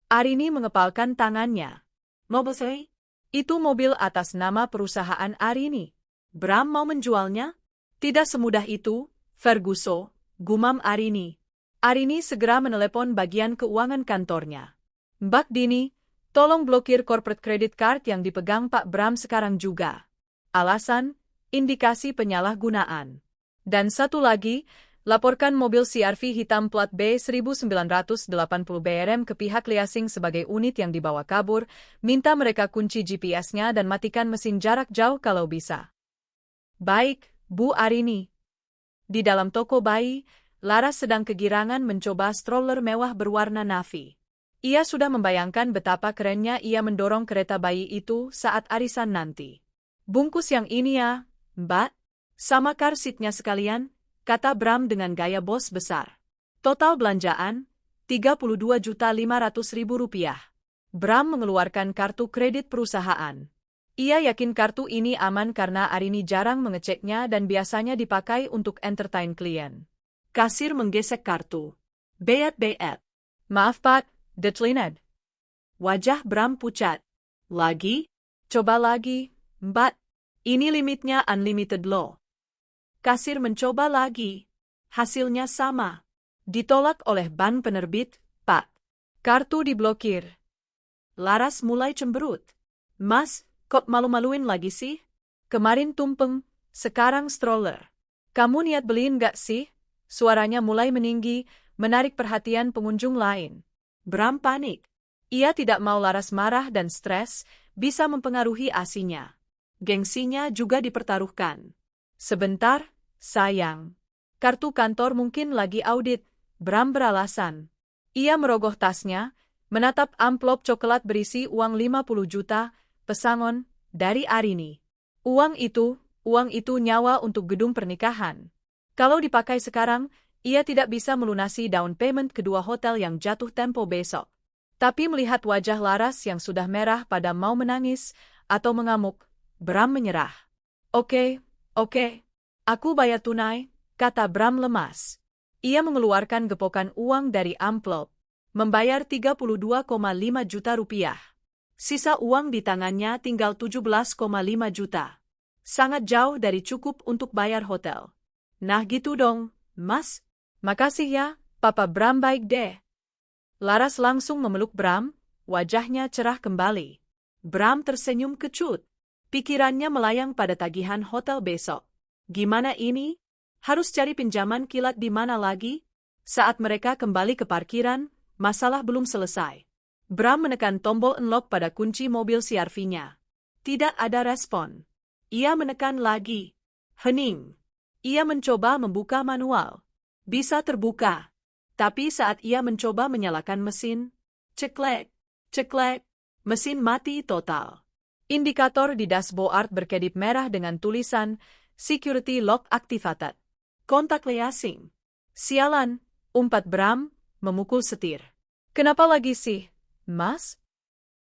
Arini mengepalkan tangannya. Mobil saya? Itu mobil atas nama perusahaan Arini. Bram mau menjualnya? Tidak semudah itu, Ferguso, gumam Arini. Arini segera menelepon bagian keuangan kantornya. Mbak Dini, tolong blokir corporate credit card yang dipegang Pak Bram sekarang juga. Alasan, indikasi penyalahgunaan. Dan satu lagi, laporkan mobil CR-V hitam plat B1980 BRM ke pihak leasing sebagai unit yang dibawa kabur, minta mereka kunci GPS-nya dan matikan mesin jarak jauh kalau bisa. Baik, Bu Arini. Di dalam toko bayi, Laras sedang kegirangan mencoba stroller mewah berwarna navy. Ia sudah membayangkan betapa kerennya ia mendorong kereta bayi itu saat arisan nanti. Bungkus yang ini ya, Mbak, sama car seat-nya sekalian, kata Bram dengan gaya bos besar. Total belanjaan, Rp32.500.000. Bram mengeluarkan kartu kredit perusahaan. Ia yakin kartu ini aman karena Arini jarang mengeceknya dan biasanya dipakai untuk entertain klien. Kasir menggesek kartu. Beat. Maaf Pak, declined. Wajah Bram pucat. Lagi? Coba lagi, Mbak. Ini limitnya unlimited loh. Kasir mencoba lagi. Hasilnya sama. Ditolak oleh bank penerbit, Pak. Kartu diblokir. Laras mulai cemberut. Mas, kok malu-maluin lagi sih? Kemarin tumpeng, sekarang stroller. Kamu niat beliin gak sih? Suaranya mulai meninggi, menarik perhatian pengunjung lain. Bram panik. Ia tidak mau Laras marah dan stres, bisa mempengaruhi asinya. Gengsinya juga dipertaruhkan. Sebentar, sayang. Kartu kantor mungkin lagi audit, Bram beralasan. Ia merogoh tasnya, menatap amplop coklat berisi uang 50 juta, pesangon, dari Arini. Uang itu nyawa untuk gedung pernikahan. Kalau dipakai sekarang, ia tidak bisa melunasi down payment kedua hotel yang jatuh tempo besok. Tapi melihat wajah Laras yang sudah merah pada mau menangis atau mengamuk, Bram menyerah. Oke, aku bayar tunai, kata Bram lemas. Ia mengeluarkan gepokan uang dari amplop, membayar 32,5 juta rupiah. Sisa uang di tangannya tinggal 17,5 juta. Sangat jauh dari cukup untuk bayar hotel. Nah gitu dong, Mas. Makasih ya, Papa Bram baik deh. Laras langsung memeluk Bram, wajahnya cerah kembali. Bram tersenyum kecut. Pikirannya melayang pada tagihan hotel besok. Gimana ini? Harus cari pinjaman kilat di mana lagi? Saat mereka kembali ke parkiran, masalah belum selesai. Bram menekan tombol unlock pada kunci mobil CR-V-nya. Tidak ada respon. Ia menekan lagi. Hening. Ia mencoba membuka manual. Bisa terbuka. Tapi saat ia mencoba menyalakan mesin, ceklek, mesin mati total. Indikator di dashboard berkedip merah dengan tulisan Security Lock Activated. Kontak leasing. Sialan, umpat Bram, memukul setir. Kenapa lagi sih, Mas?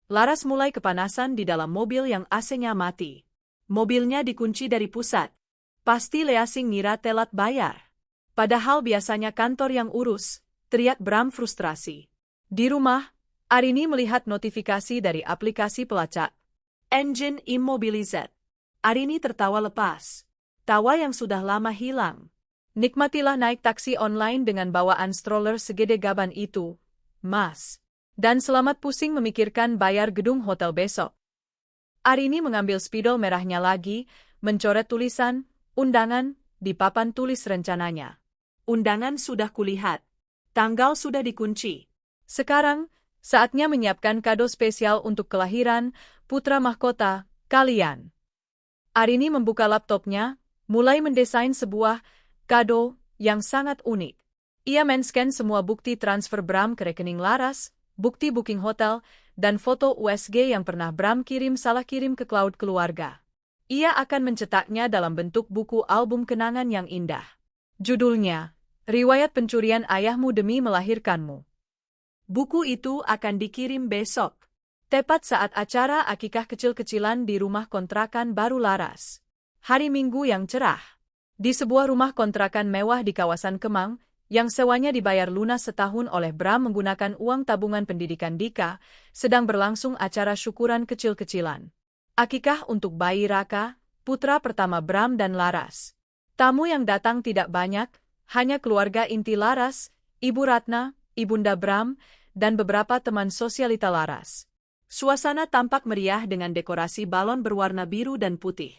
Laras mulai kepanasan di dalam mobil yang AC-nya mati. Mobilnya dikunci dari pusat. Pasti leasing ngira telat bayar. Padahal biasanya kantor yang urus, teriak Bram frustrasi. Di rumah, Arini melihat notifikasi dari aplikasi pelacak. Engine immobilized. Arini tertawa lepas. Tawa yang sudah lama hilang. Nikmatilah naik taksi online dengan bawaan stroller segede gaban itu, Mas. Dan selamat pusing memikirkan bayar gedung hotel besok. Arini mengambil spidol merahnya lagi, mencoret tulisan, undangan, di papan tulis rencananya. Undangan sudah kulihat. Tanggal sudah dikunci. Sekarang, saatnya menyiapkan kado spesial untuk kelahiran putra mahkota kalian. Arini membuka laptopnya, mulai mendesain sebuah kado yang sangat unik. Ia men-scan semua bukti transfer Bram ke rekening Laras, bukti booking hotel, dan foto USG yang pernah Bram salah kirim ke cloud keluarga. Ia akan mencetaknya dalam bentuk buku album kenangan yang indah. Judulnya, Riwayat Pencurian Ayahmu Demi Melahirkanmu. Buku itu akan dikirim besok, tepat saat acara akikah kecil-kecilan di rumah kontrakan baru Laras. Hari Minggu yang cerah. Di sebuah rumah kontrakan mewah di kawasan Kemang, yang sewanya dibayar lunas setahun oleh Bram menggunakan uang tabungan pendidikan Dika, sedang berlangsung acara syukuran kecil-kecilan. Akikah untuk bayi Raka, putra pertama Bram dan Laras. Tamu yang datang tidak banyak, hanya keluarga inti Laras, Ibu Ratna, Ibunda Bram, dan beberapa teman sosialita Laras. Suasana tampak meriah dengan dekorasi balon berwarna biru dan putih.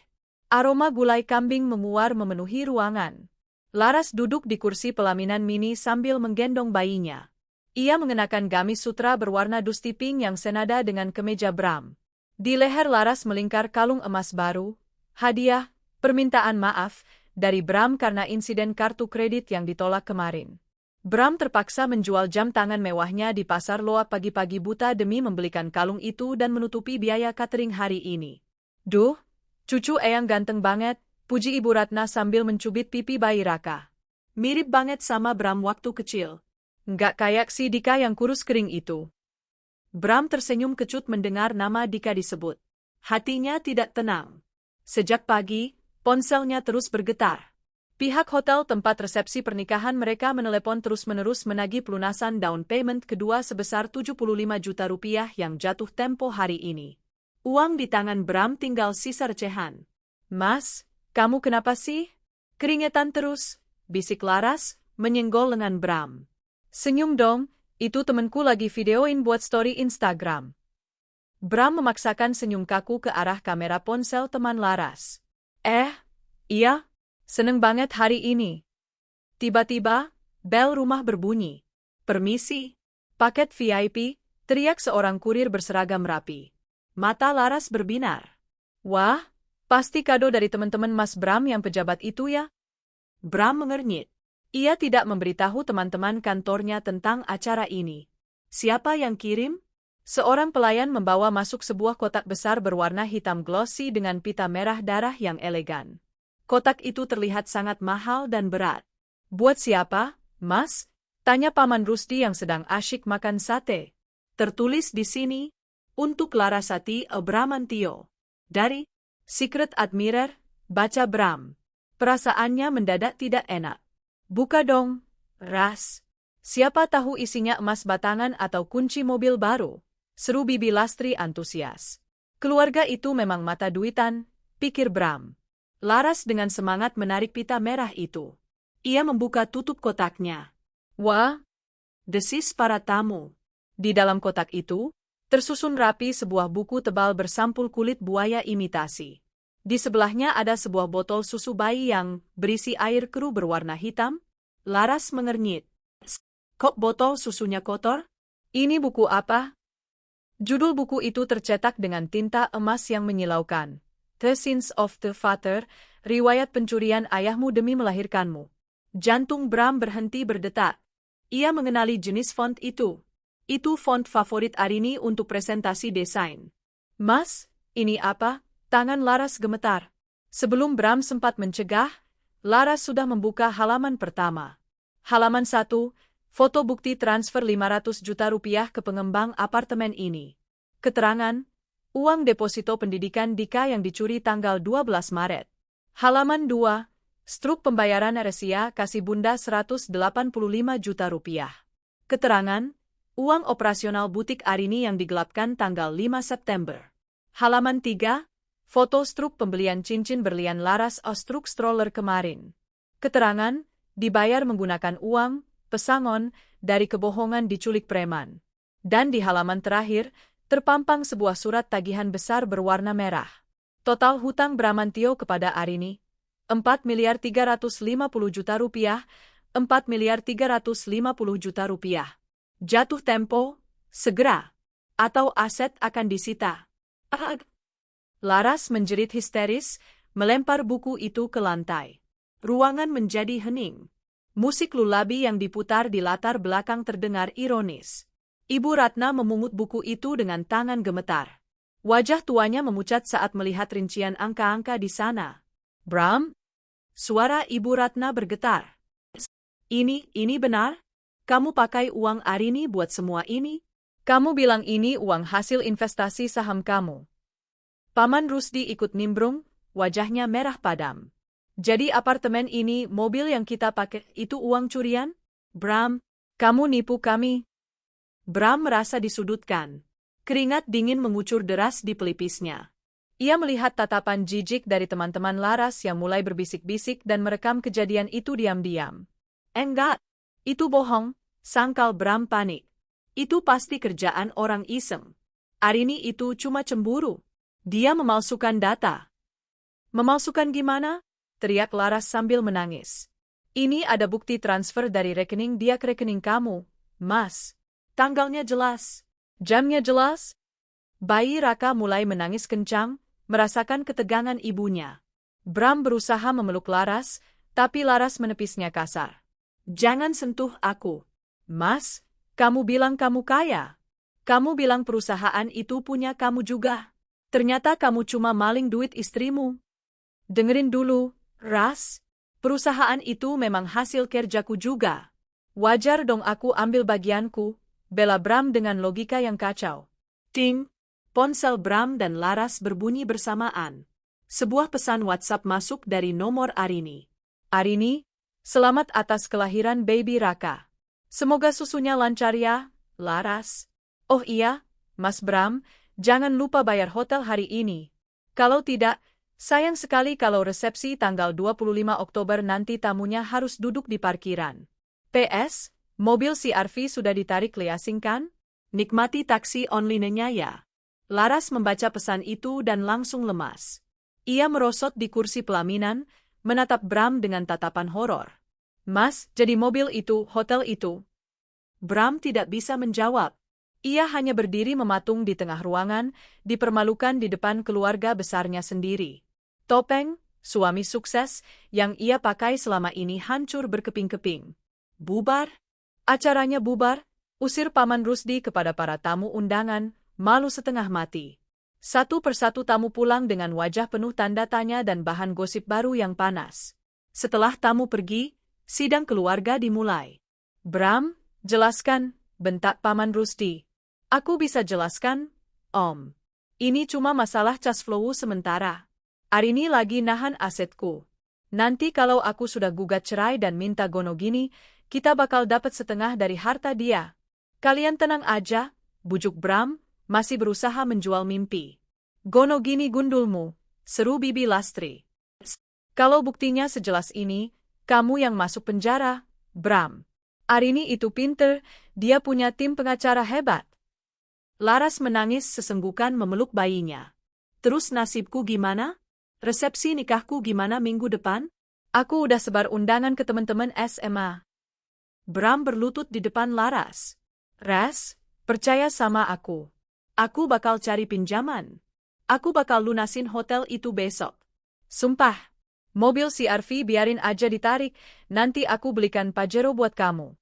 Aroma gulai kambing menguar memenuhi ruangan. Laras duduk di kursi pelaminan mini sambil menggendong bayinya. Ia mengenakan gamis sutra berwarna dusty pink yang senada dengan kemeja Bram. Di leher Laras melingkar kalung emas baru, hadiah, permintaan maaf, dari Bram karena insiden kartu kredit yang ditolak kemarin. Bram terpaksa menjual jam tangan mewahnya di pasar Loa pagi-pagi buta demi membelikan kalung itu dan menutupi biaya catering hari ini. Duh, cucu eyang ganteng banget, puji Ibu Ratna sambil mencubit pipi bayi Raka. Mirip banget sama Bram waktu kecil. Nggak kayak si Dika yang kurus kering itu. Bram tersenyum kecut mendengar nama Dika disebut. Hatinya tidak tenang. Sejak pagi, ponselnya terus bergetar. Pihak hotel tempat resepsi pernikahan mereka menelepon terus-menerus menagih pelunasan down payment kedua sebesar 75 juta rupiah yang jatuh tempo hari ini. Uang di tangan Bram tinggal sisa recehan. Mas, kamu kenapa sih? Keringetan terus, bisik Laras, menyenggol lengan Bram. Senyum dong, itu temenku lagi videoin buat story Instagram. Bram memaksakan senyum kaku ke arah kamera ponsel teman Laras. Iya, seneng banget hari ini. Tiba-tiba, bel rumah berbunyi. Permisi, paket VIP, teriak seorang kurir berseragam rapi. Mata Laras berbinar. Wah, pasti kado dari teman-teman Mas Bram yang pejabat itu ya? Bram mengernyit. Ia tidak memberitahu teman-teman kantornya tentang acara ini. Siapa yang kirim? Seorang pelayan membawa masuk sebuah kotak besar berwarna hitam glossy dengan pita merah darah yang elegan. Kotak itu terlihat sangat mahal dan berat. Buat siapa, Mas? Tanya Paman Rusdi yang sedang asyik makan sate. Tertulis di sini, untuk Larasati Bramantio. Dari Secret Admirer, baca Bram. Perasaannya mendadak tidak enak. Buka dong, Ras. Siapa tahu isinya emas batangan atau kunci mobil baru. Seru Bibi Lastri antusias. Keluarga itu memang mata duitan, pikir Bram. Laras dengan semangat menarik pita merah itu. Ia membuka tutup kotaknya. Wah, desis para tamu. Di dalam kotak itu, tersusun rapi sebuah buku tebal bersampul kulit buaya imitasi. Di sebelahnya ada sebuah botol susu bayi yang berisi air keruh berwarna hitam. Laras mengernyit. Kok botol susunya kotor? Ini buku apa? Judul buku itu tercetak dengan tinta emas yang menyilaukan. The Sins of the Father, Riwayat Pencurian Ayahmu Demi Melahirkanmu. Jantung Bram berhenti berdetak. Ia mengenali jenis font itu. Itu font favorit Arini untuk presentasi desain. Mas, ini apa? Tangan Laras gemetar. Sebelum Bram sempat mencegah, Laras sudah membuka halaman pertama. Halaman 1, foto bukti transfer 500 juta rupiah ke pengembang apartemen ini. Keterangan, uang deposito pendidikan Dika yang dicuri tanggal 12 Maret. Halaman 2, struk pembayaran Resia kasih Bunda 185 juta rupiah. Keterangan, uang operasional butik Arini yang digelapkan tanggal 5 September. Halaman 3, foto struk pembelian cincin berlian Laras struk stroller kemarin. Keterangan, dibayar menggunakan uang, pesangon, dari kebohongan diculik preman. Dan di halaman terakhir, terpampang sebuah surat tagihan besar berwarna merah. Total hutang Bramantio kepada Arini, 4.350 juta rupiah, 4.350 juta rupiah. Jatuh tempo, segera, atau aset akan disita. Laras menjerit histeris, melempar buku itu ke lantai. Ruangan menjadi hening. Musik lulabi yang diputar di latar belakang terdengar ironis. Ibu Ratna memungut buku itu dengan tangan gemetar. Wajah tuanya memucat saat melihat rincian angka-angka di sana. Bram? Suara Ibu Ratna bergetar. Ini benar? Kamu pakai uang Arini buat semua ini? Kamu bilang ini uang hasil investasi saham kamu. Paman Rusdi ikut nimbrung, wajahnya merah padam. Jadi apartemen ini, mobil yang kita pakai, itu uang curian? Bram, kamu nipu kami. Bram merasa disudutkan. Keringat dingin mengucur deras di pelipisnya. Ia melihat tatapan jijik dari teman-teman Laras yang mulai berbisik-bisik dan merekam kejadian itu diam-diam. Enggak, itu bohong, sangkal Bram panik. Itu pasti kerjaan orang iseng. Arini itu cuma cemburu. Dia memalsukan data. Memalsukan gimana? Teriak Laras sambil menangis. Ini ada bukti transfer dari rekening dia ke rekening kamu, Mas. Tanggalnya jelas. Jamnya jelas. Bayi Raka mulai menangis kencang, merasakan ketegangan ibunya. Bram berusaha memeluk Laras, tapi Laras menepisnya kasar. Jangan sentuh aku. Mas, kamu bilang kamu kaya. Kamu bilang perusahaan itu punya kamu juga. Ternyata kamu cuma maling duit istrimu. Dengerin dulu, Ras. Perusahaan itu memang hasil kerjaku juga. Wajar dong aku ambil bagianku, bela Bram dengan logika yang kacau. Ting! Ponsel Bram dan Laras berbunyi bersamaan. Sebuah pesan WhatsApp masuk dari nomor Arini. Arini, selamat atas kelahiran baby Raka. Semoga susunya lancar ya, Laras. Oh iya, Mas Bram, jangan lupa bayar hotel hari ini. Kalau tidak, sayang sekali kalau resepsi tanggal 25 Oktober nanti tamunya harus duduk di parkiran. PS, mobil CR-V sudah ditarik liasing kan? Nikmati taksi online-nya ya. Laras membaca pesan itu dan langsung lemas. Ia merosot di kursi pelaminan, menatap Bram dengan tatapan horor. Mas, jadi mobil itu, hotel itu. Bram tidak bisa menjawab. Ia hanya berdiri mematung di tengah ruangan, dipermalukan di depan keluarga besarnya sendiri. Topeng, suami sukses, yang ia pakai selama ini hancur berkeping-keping. Bubar? Acaranya bubar, usir Paman Rusdi kepada para tamu undangan, malu setengah mati. Satu persatu tamu pulang dengan wajah penuh tanda tanya dan bahan gosip baru yang panas. Setelah tamu pergi, sidang keluarga dimulai. Bram, jelaskan, bentak Paman Rusdi. Aku bisa jelaskan, Om. Ini cuma masalah cash flow sementara. Arini lagi nahan asetku. Nanti kalau aku sudah gugat cerai dan minta gono gini, kita bakal dapat setengah dari harta dia. Kalian tenang aja, bujuk Bram, masih berusaha menjual mimpi. Gono gini gundulmu, seru Bibi Lastri. Kalau buktinya sejelas ini, kamu yang masuk penjara, Bram. Arini itu pinter, dia punya tim pengacara hebat. Laras menangis sesenggukan memeluk bayinya. Terus nasibku gimana? Resepsi nikahku gimana minggu depan? Aku udah sebar undangan ke teman-teman SMA. Bram berlutut di depan Laras. Ras, percaya sama aku. Aku bakal cari pinjaman. Aku bakal lunasin hotel itu besok. Sumpah. Mobil CR-V biarin aja ditarik, nanti aku belikan Pajero buat kamu.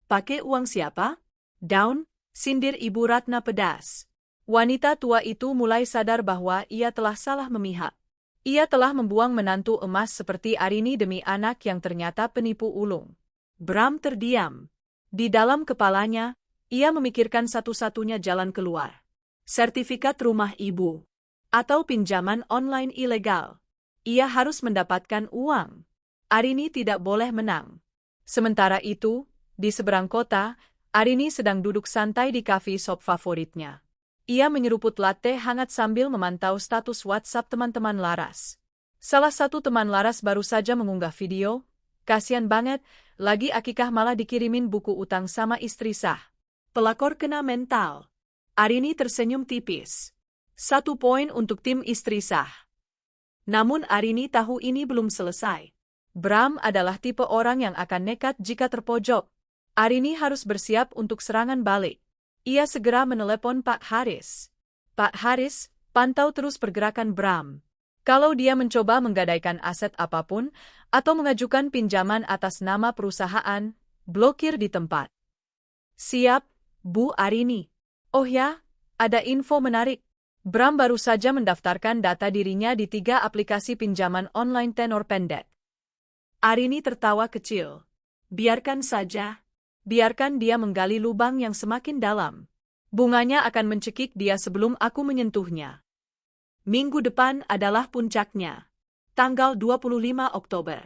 Pakai uang siapa? Daun, sindir Ibu Ratna pedas. Wanita tua itu mulai sadar bahwa ia telah salah memihak. Ia telah membuang menantu emas seperti Arini demi anak yang ternyata penipu ulung. Bram terdiam. Di dalam kepalanya, ia memikirkan satu-satunya jalan keluar. Sertifikat rumah ibu. Atau pinjaman online ilegal. Ia harus mendapatkan uang. Arini tidak boleh menang. Sementara itu, di seberang kota, Arini sedang duduk santai di cafe shop favoritnya. Ia menyeruput latte hangat sambil memantau status WhatsApp teman-teman Laras. Salah satu teman Laras baru saja mengunggah video. Kasian banget, lagi akikah malah dikirimin buku utang sama istri sah. Pelakor kena mental. Arini tersenyum tipis. 1 poin untuk tim istri sah. Namun Arini tahu ini belum selesai. Bram adalah tipe orang yang akan nekat jika terpojok. Arini harus bersiap untuk serangan balik. Ia segera menelepon Pak Haris. Pak Haris, pantau terus pergerakan Bram. Kalau dia mencoba menggadaikan aset apapun, atau mengajukan pinjaman atas nama perusahaan, blokir di tempat. Siap, Bu Arini. Oh ya, ada info menarik. Bram baru saja mendaftarkan data dirinya di 3 aplikasi pinjaman online tenor pendek. Arini tertawa kecil. Biarkan saja. Biarkan dia menggali lubang yang semakin dalam. Bunganya akan mencekik dia sebelum aku menyentuhnya. Minggu depan adalah puncaknya. Tanggal 25 Oktober.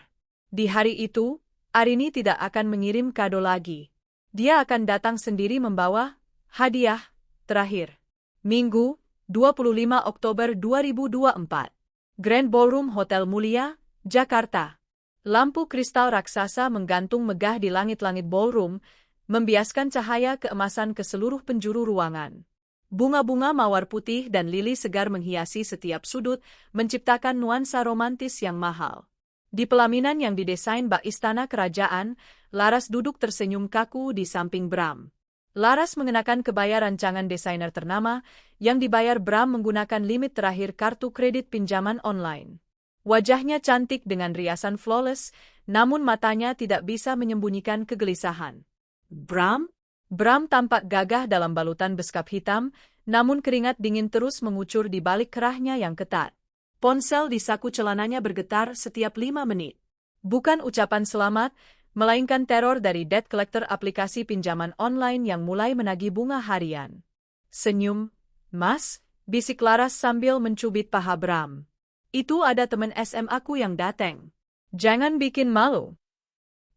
Di hari itu, Arini tidak akan mengirim kado lagi. Dia akan datang sendiri membawa hadiah terakhir. Minggu, 25 Oktober 2024. Grand Ballroom Hotel Mulia, Jakarta. Lampu kristal raksasa menggantung megah di langit-langit ballroom, membiaskan cahaya keemasan ke seluruh penjuru ruangan. Bunga-bunga mawar putih dan lili segar menghiasi setiap sudut, menciptakan nuansa romantis yang mahal. Di pelaminan yang didesain bak istana kerajaan, Laras duduk tersenyum kaku di samping Bram. Laras mengenakan kebaya rancangan desainer ternama, yang dibayar Bram menggunakan limit terakhir kartu kredit pinjaman online. Wajahnya cantik dengan riasan flawless, namun matanya tidak bisa menyembunyikan kegelisahan. Bram? Bram tampak gagah dalam balutan beskap hitam, namun keringat dingin terus mengucur di balik kerahnya yang ketat. Ponsel di saku celananya bergetar setiap 5 menit. Bukan ucapan selamat, melainkan teror dari debt collector aplikasi pinjaman online yang mulai menagih bunga harian. Senyum, Mas, bisik Laras sambil mencubit paha Bram. Itu ada temen SM aku yang dateng. Jangan bikin malu.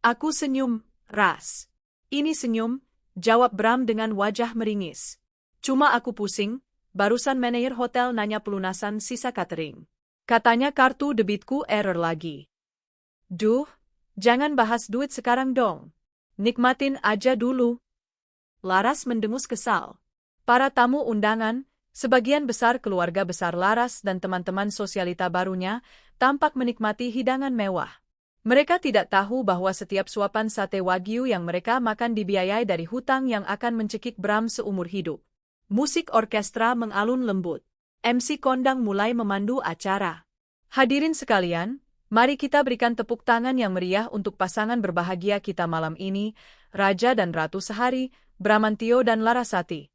Aku senyum, Ras. Ini senyum, jawab Bram dengan wajah meringis. Cuma aku pusing, barusan manajer hotel nanya pelunasan sisa catering. Katanya kartu debitku error lagi. Duh, jangan bahas duit sekarang dong. Nikmatin aja dulu. Laras mendengus kesal. Para tamu undangan, sebagian besar keluarga besar Laras dan teman-teman sosialita barunya, tampak menikmati hidangan mewah. Mereka tidak tahu bahwa setiap suapan sate wagyu yang mereka makan dibiayai dari hutang yang akan mencekik Bram seumur hidup. Musik orkestra mengalun lembut. MC kondang mulai memandu acara. Hadirin sekalian, mari kita berikan tepuk tangan yang meriah untuk pasangan berbahagia kita malam ini, Raja dan Ratu Sehari, Bramantio dan Larasati.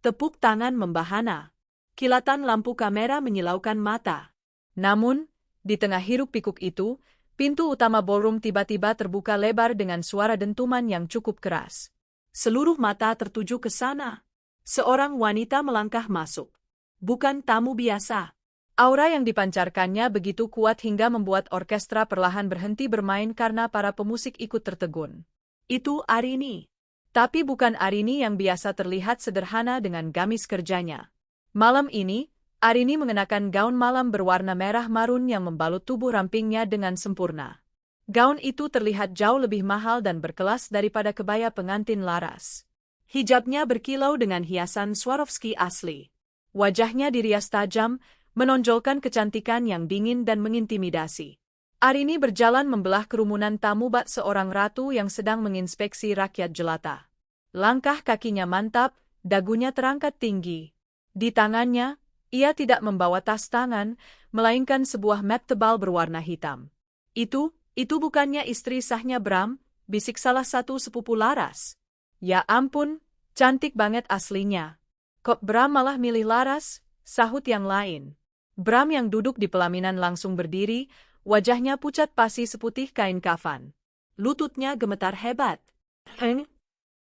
Tepuk tangan membahana. Kilatan lampu kamera menyilaukan mata. Namun, di tengah hiruk-pikuk itu, pintu utama ballroom tiba-tiba terbuka lebar dengan suara dentuman yang cukup keras. Seluruh mata tertuju ke sana. Seorang wanita melangkah masuk. Bukan tamu biasa. Aura yang dipancarkannya begitu kuat hingga membuat orkestra perlahan berhenti bermain karena para pemusik ikut tertegun. Itu Arini. Tapi bukan Arini yang biasa terlihat sederhana dengan gamis kerjanya. Malam ini, Arini mengenakan gaun malam berwarna merah marun yang membalut tubuh rampingnya dengan sempurna. Gaun itu terlihat jauh lebih mahal dan berkelas daripada kebaya pengantin Laras. Hijabnya berkilau dengan hiasan Swarovski asli. Wajahnya dirias tajam, menonjolkan kecantikan yang dingin dan mengintimidasi. Arini berjalan membelah kerumunan tamu bak seorang ratu yang sedang menginspeksi rakyat jelata. Langkah kakinya mantap, dagunya terangkat tinggi. Di tangannya, ia tidak membawa tas tangan, melainkan sebuah map tebal berwarna hitam. Itu bukannya istri sahnya Bram, bisik salah satu sepupu Laras. Ya ampun, cantik banget aslinya. Kok Bram malah milih Laras, sahut yang lain. Bram yang duduk di pelaminan langsung berdiri, wajahnya pucat pasi seputih kain kafan. Lututnya gemetar hebat.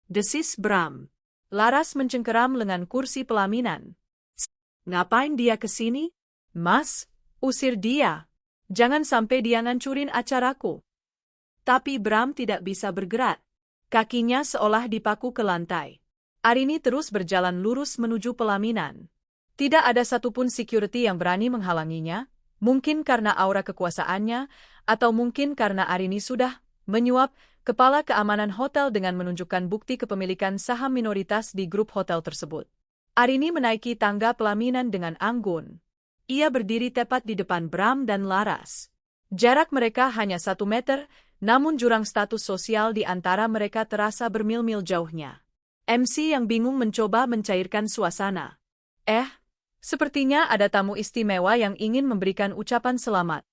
Desis Bram. Laras mencengkeram lengan kursi pelaminan. Ngapain dia kesini? Mas, usir dia. Jangan sampai dia ngancurin acaraku. Tapi Bram tidak bisa bergerak. Kakinya seolah dipaku ke lantai. Arini terus berjalan lurus menuju pelaminan. Tidak ada satupun security yang berani menghalanginya, mungkin karena aura kekuasaannya, atau mungkin karena Arini sudah menyuap kepala keamanan hotel dengan menunjukkan bukti kepemilikan saham minoritas di grup hotel tersebut. Arini menaiki tangga pelaminan dengan anggun. Ia berdiri tepat di depan Bram dan Laras. Jarak mereka hanya 1 meter, namun jurang status sosial di antara mereka terasa bermil-mil jauhnya. MC yang bingung mencoba mencairkan suasana. Sepertinya ada tamu istimewa yang ingin memberikan ucapan selamat.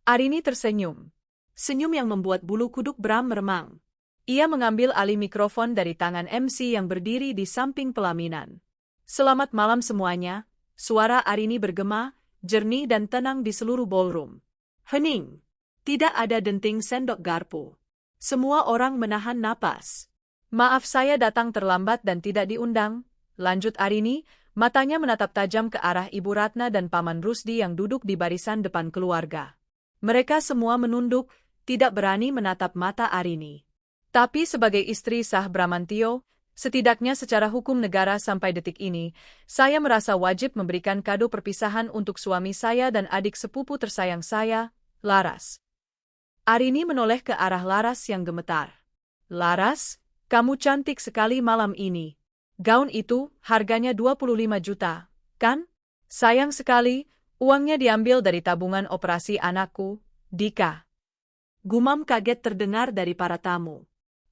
Arini tersenyum. Senyum yang membuat bulu kuduk Bram meremang. Ia mengambil alih mikrofon dari tangan MC yang berdiri di samping pelaminan. Selamat malam semuanya, Suara Arini bergema, jernih dan tenang di seluruh ballroom. Hening. Tidak ada denting sendok garpu. Semua orang menahan napas. Maaf saya datang terlambat dan tidak diundang, lanjut Arini, matanya menatap tajam ke arah Ibu Ratna dan Paman Rusdi yang duduk di barisan depan keluarga. Mereka semua menunduk, tidak berani menatap mata Arini. Tapi sebagai istri sah Bramantio, setidaknya secara hukum negara sampai detik ini, saya merasa wajib memberikan kado perpisahan untuk suami saya dan adik sepupu tersayang saya, Laras. Arini menoleh ke arah Laras yang gemetar. Laras, kamu cantik sekali malam ini. Gaun itu harganya 25 juta, kan? Sayang sekali, uangnya diambil dari tabungan operasi anakku, Dika. Gumam kaget terdengar dari para tamu.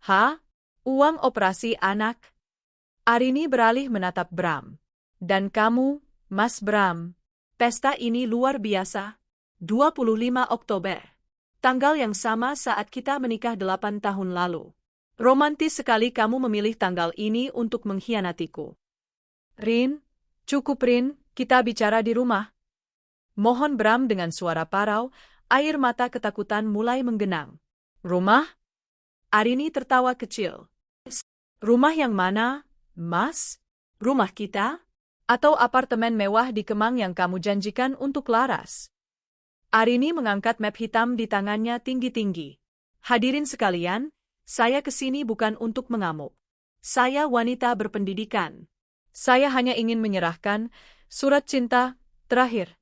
Hah? Uang operasi anak? Arini beralih menatap Bram. Dan kamu, Mas Bram, pesta ini luar biasa. 25 Oktober. Tanggal yang sama saat kita menikah 8 tahun lalu. Romantis sekali kamu memilih tanggal ini untuk mengkhianatiku. Rin, cukup Rin, kita bicara di rumah. Mohon Bram dengan suara parau, air mata ketakutan mulai menggenang. Rumah? Arini tertawa kecil. Rumah yang mana, Mas? Rumah kita? Atau apartemen mewah di Kemang yang kamu janjikan untuk Laras? Arini mengangkat map hitam di tangannya tinggi-tinggi. Hadirin sekalian, saya kesini bukan untuk mengamuk. Saya wanita berpendidikan. Saya hanya ingin menyerahkan surat cinta terakhir.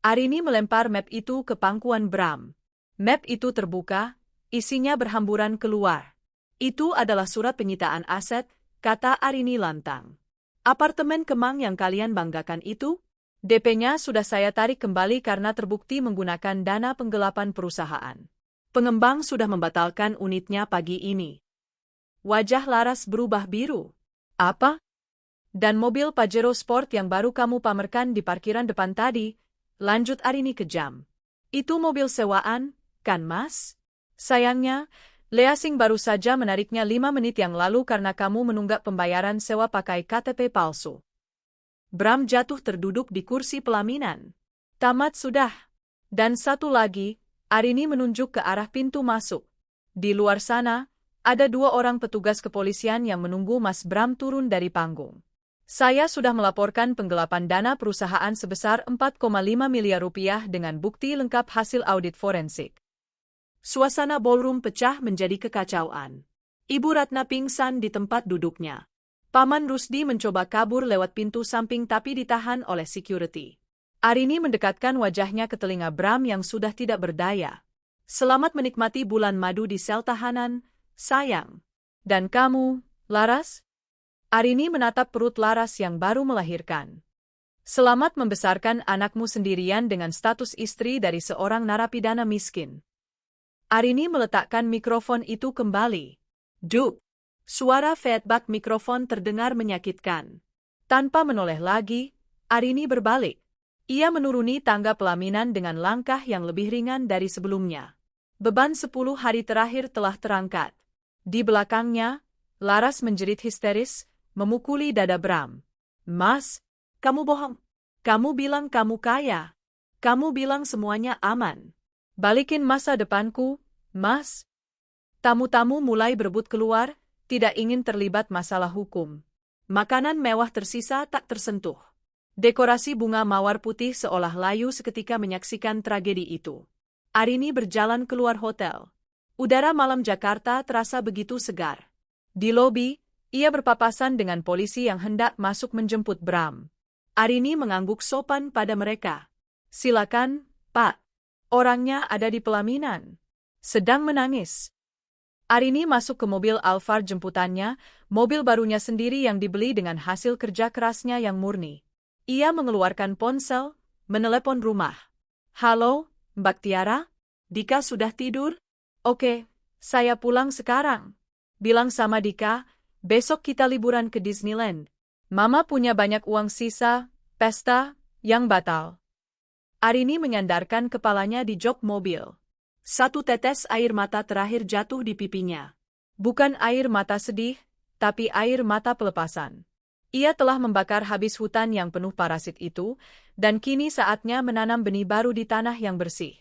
Arini melempar map itu ke pangkuan Bram. Map itu terbuka, isinya berhamburan keluar. Itu adalah surat penyitaan aset, kata Arini lantang. Apartemen Kemang yang kalian banggakan itu? DP-nya sudah saya tarik kembali karena terbukti menggunakan dana penggelapan perusahaan. Pengembang sudah membatalkan unitnya pagi ini. Wajah Laras berubah biru. Apa? Dan mobil Pajero Sport yang baru kamu pamerkan di parkiran depan tadi, lanjut Arini kejam. Itu mobil sewaan, kan Mas? Sayangnya, Leasing baru saja menariknya 5 menit yang lalu karena kamu menunggak pembayaran sewa pakai KTP palsu. Bram jatuh terduduk di kursi pelaminan. Tamat sudah. Dan satu lagi, Arini menunjuk ke arah pintu masuk. Di luar sana, ada 2 orang petugas kepolisian yang menunggu Mas Bram turun dari panggung. Saya sudah melaporkan penggelapan dana perusahaan sebesar 4,5 miliar rupiah dengan bukti lengkap hasil audit forensik. Suasana ballroom pecah menjadi kekacauan. Ibu Ratna pingsan di tempat duduknya. Paman Rusdi mencoba kabur lewat pintu samping tapi ditahan oleh security. Arini mendekatkan wajahnya ke telinga Bram yang sudah tidak berdaya. Selamat menikmati bulan madu di sel tahanan, sayang. Dan kamu, Laras? Arini menatap perut Laras yang baru melahirkan. Selamat membesarkan anakmu sendirian dengan status istri dari seorang narapidana miskin. Arini meletakkan mikrofon itu kembali. Duk! Suara feedback mikrofon terdengar menyakitkan. Tanpa menoleh lagi, Arini berbalik. Ia menuruni tangga pelaminan dengan langkah yang lebih ringan dari sebelumnya. Beban 10 hari terakhir telah terangkat. Di belakangnya, Laras menjerit histeris, memukuli dada Bram. Mas, kamu bohong. Kamu bilang kamu kaya. Kamu bilang semuanya aman. Balikin masa depanku, Mas. Tamu-tamu mulai berebut keluar, tidak ingin terlibat masalah hukum. Makanan mewah tersisa tak tersentuh. Dekorasi bunga mawar putih seolah layu seketika menyaksikan tragedi itu. Arini berjalan keluar hotel. Udara malam Jakarta terasa begitu segar. Di lobi, ia berpapasan dengan polisi yang hendak masuk menjemput Bram. Arini mengangguk sopan pada mereka. Silakan, Pak. Orangnya ada di pelaminan. Sedang menangis. Arini masuk ke mobil Alphard jemputannya, mobil barunya sendiri yang dibeli dengan hasil kerja kerasnya yang murni. Ia mengeluarkan ponsel, menelepon rumah. Halo, Mbak Tiara? Dika sudah tidur? Oke, saya pulang sekarang. Bilang sama Dika, besok kita liburan ke Disneyland. Mama punya banyak uang sisa, pesta, yang batal. Arini menyandarkan kepalanya di jok mobil. 1 tetes air mata terakhir jatuh di pipinya. Bukan air mata sedih, tapi air mata pelepasan. Ia telah membakar habis hutan yang penuh parasit itu, dan kini saatnya menanam benih baru di tanah yang bersih.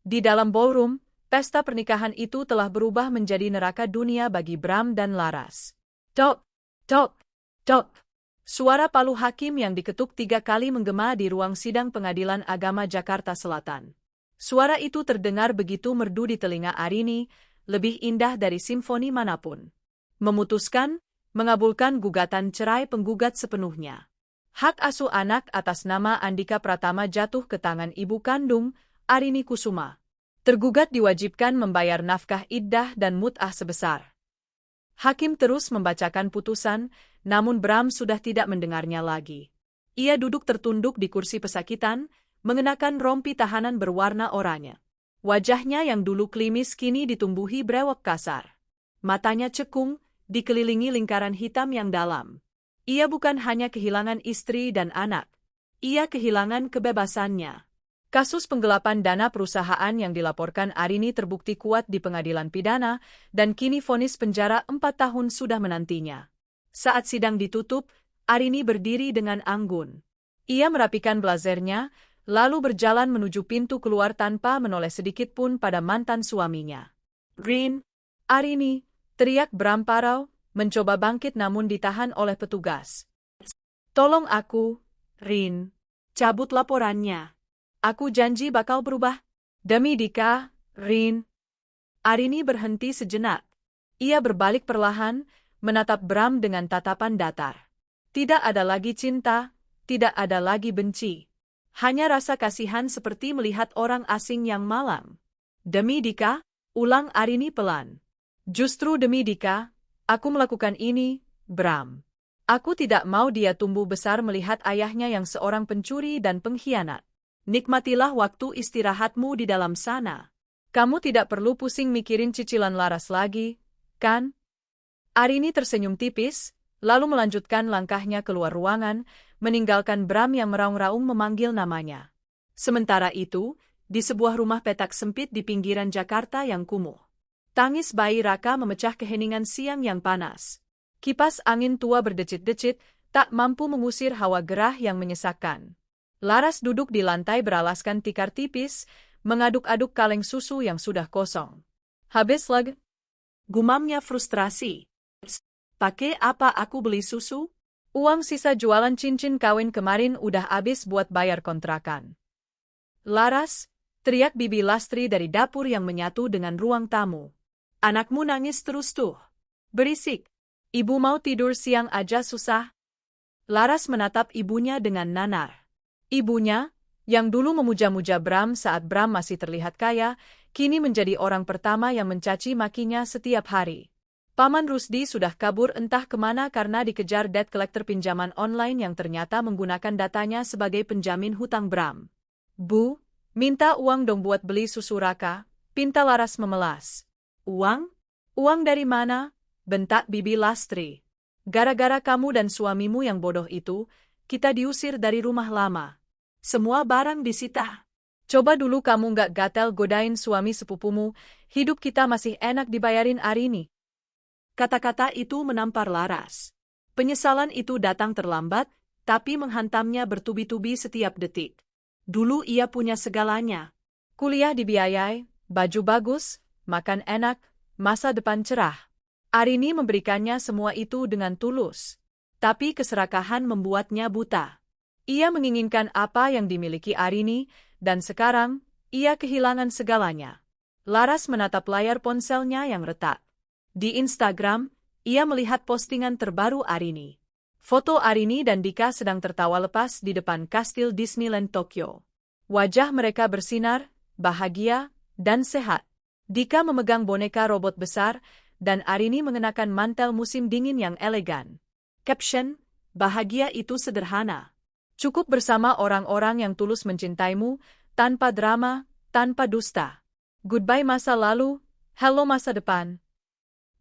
Di dalam ballroom, pesta pernikahan itu telah berubah menjadi neraka dunia bagi Bram dan Laras. Tok, tok, tok. Suara palu hakim yang diketuk 3 kali menggema di ruang sidang Pengadilan Agama Jakarta Selatan. Suara itu terdengar begitu merdu di telinga Arini, lebih indah dari simfoni manapun. Memutuskan, mengabulkan gugatan cerai penggugat sepenuhnya. Hak asuh anak atas nama Andika Pratama jatuh ke tangan ibu kandung, Arini Kusuma. Tergugat diwajibkan membayar nafkah iddah dan mut'ah sebesar. Hakim terus membacakan putusan, namun Bram sudah tidak mendengarnya lagi. Ia duduk tertunduk di kursi pesakitan, mengenakan rompi tahanan berwarna oranye. Wajahnya yang dulu klimis kini ditumbuhi brewok kasar. Matanya cekung, dikelilingi lingkaran hitam yang dalam. Ia bukan hanya kehilangan istri dan anak. Ia kehilangan kebebasannya. Kasus penggelapan dana perusahaan yang dilaporkan Arini terbukti kuat di pengadilan pidana, dan kini vonis penjara 4 tahun sudah menantinya. Saat sidang ditutup, Arini berdiri dengan anggun. Ia merapikan blazernya, lalu berjalan menuju pintu keluar tanpa menoleh sedikit pun pada mantan suaminya. "Rin, Arini," teriak Bram Parau, mencoba bangkit namun ditahan oleh petugas. "Tolong aku, Rin. Cabut laporannya. Aku janji bakal berubah. Demi Dika, Rin." Arini berhenti sejenak. Ia berbalik perlahan, menatap Bram dengan tatapan datar. Tidak ada lagi cinta, tidak ada lagi benci. Hanya rasa kasihan seperti melihat orang asing yang malang. "Demi Dika," ulang Arini pelan. "Justru demi Dika, aku melakukan ini, Bram. Aku tidak mau dia tumbuh besar melihat ayahnya yang seorang pencuri dan pengkhianat. Nikmatilah waktu istirahatmu di dalam sana. Kamu tidak perlu pusing mikirin cicilan Laras lagi, kan?" Arini tersenyum tipis, lalu melanjutkan langkahnya keluar ruangan, meninggalkan Bram yang meraung-raung memanggil namanya. Sementara itu, di sebuah rumah petak sempit di pinggiran Jakarta yang kumuh, tangis bayi Raka memecah keheningan siang yang panas. Kipas angin tua berdecit-decit, tak mampu mengusir hawa gerah yang menyesakkan. Laras duduk di lantai beralaskan tikar tipis, mengaduk-aduk kaleng susu yang sudah kosong. "Habis lag," gumamnya frustrasi. "Pakai apa aku beli susu? Uang sisa jualan cincin kawin kemarin udah habis buat bayar kontrakan." "Laras," teriak Bibi Lastri dari dapur yang menyatu dengan ruang tamu. "Anakmu nangis terus tuh. Berisik. Ibu mau tidur siang aja susah." Laras menatap ibunya dengan nanar. Ibunya, yang dulu memuja-muja Bram saat Bram masih terlihat kaya, kini menjadi orang pertama yang mencaci makinya setiap hari. Paman Rusdi sudah kabur entah kemana karena dikejar debt collector pinjaman online yang ternyata menggunakan datanya sebagai penjamin hutang Bram. "Bu, minta uang dong buat beli susu Raka," pinta Laras memelas. "Uang? Uang dari mana?" bentak Bibi Lastri. "Gara-gara kamu dan suamimu yang bodoh itu, kita diusir dari rumah lama. Semua barang disita. Coba dulu kamu nggak gatel godain suami sepupumu, hidup kita masih enak dibayarin Arini." Kata-kata itu menampar Laras. Penyesalan itu datang terlambat, tapi menghantamnya bertubi-tubi setiap detik. Dulu ia punya segalanya. Kuliah dibiayai, baju bagus, makan enak, masa depan cerah. Arini memberikannya semua itu dengan tulus. Tapi keserakahan membuatnya buta. Ia menginginkan apa yang dimiliki Arini, dan sekarang, ia kehilangan segalanya. Laras menatap layar ponselnya yang retak. Di Instagram, ia melihat postingan terbaru Arini. Foto Arini dan Dika sedang tertawa lepas di depan kastil Disneyland Tokyo. Wajah mereka bersinar, bahagia, dan sehat. Dika memegang boneka robot besar, dan Arini mengenakan mantel musim dingin yang elegan. Caption, "Bahagia itu sederhana. Cukup bersama orang-orang yang tulus mencintaimu, tanpa drama, tanpa dusta. Goodbye masa lalu, hello masa depan."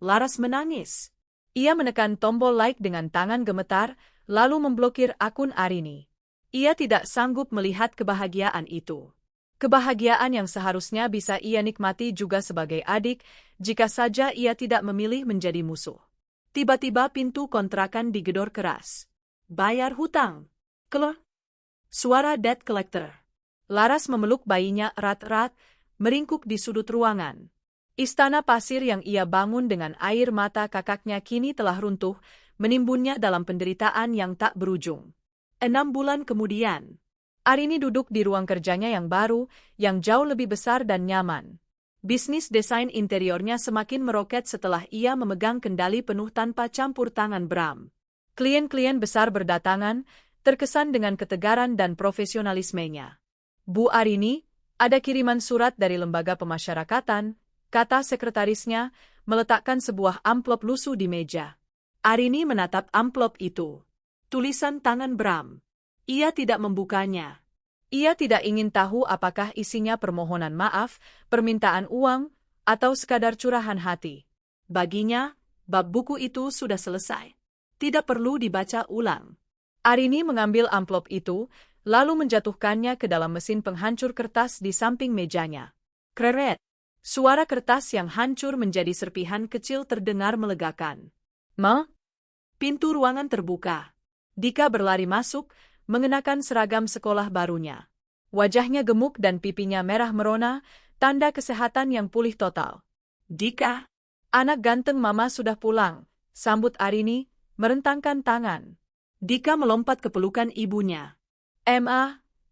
Laras menangis. Ia menekan tombol like dengan tangan gemetar, lalu memblokir akun Arini. Ia tidak sanggup melihat kebahagiaan itu. Kebahagiaan yang seharusnya bisa ia nikmati juga sebagai adik, jika saja ia tidak memilih menjadi musuh. Tiba-tiba pintu kontrakan digedor keras. Bayar hutang. Kelor. Suara debt collector. Laras memeluk bayinya erat-erat, meringkuk di sudut ruangan. Istana pasir yang ia bangun dengan air mata kakaknya kini telah runtuh, menimbunnya dalam penderitaan yang tak berujung. 6 bulan kemudian, Arini duduk di ruang kerjanya yang baru, yang jauh lebih besar dan nyaman. Bisnis desain interiornya semakin meroket setelah ia memegang kendali penuh tanpa campur tangan Bram. Klien-klien besar berdatangan, terkesan dengan ketegaran dan profesionalismenya. Bu Arini, ada kiriman surat dari lembaga pemasyarakatan, kata sekretarisnya, meletakkan sebuah amplop lusuh di meja. Arini menatap amplop itu. Tulisan tangan Bram. Ia tidak membukanya. Ia tidak ingin tahu apakah isinya permohonan maaf, permintaan uang, atau sekadar curahan hati. Baginya, bab buku itu sudah selesai. Tidak perlu dibaca ulang. Arini mengambil amplop itu, lalu menjatuhkannya ke dalam mesin penghancur kertas di samping mejanya. Kreret! Suara kertas yang hancur menjadi serpihan kecil terdengar melegakan. Pintu ruangan terbuka. Dika berlari masuk, mengenakan seragam sekolah barunya. Wajahnya gemuk dan pipinya merah merona, tanda kesehatan yang pulih total. Dika, anak ganteng mama sudah pulang, sambut Arini, merentangkan tangan. Dika melompat ke pelukan ibunya.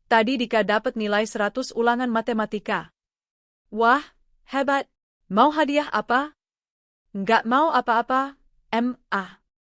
Tadi Dika dapat nilai 100 ulangan matematika. Wah, hebat. Mau hadiah apa? Nggak mau apa-apa,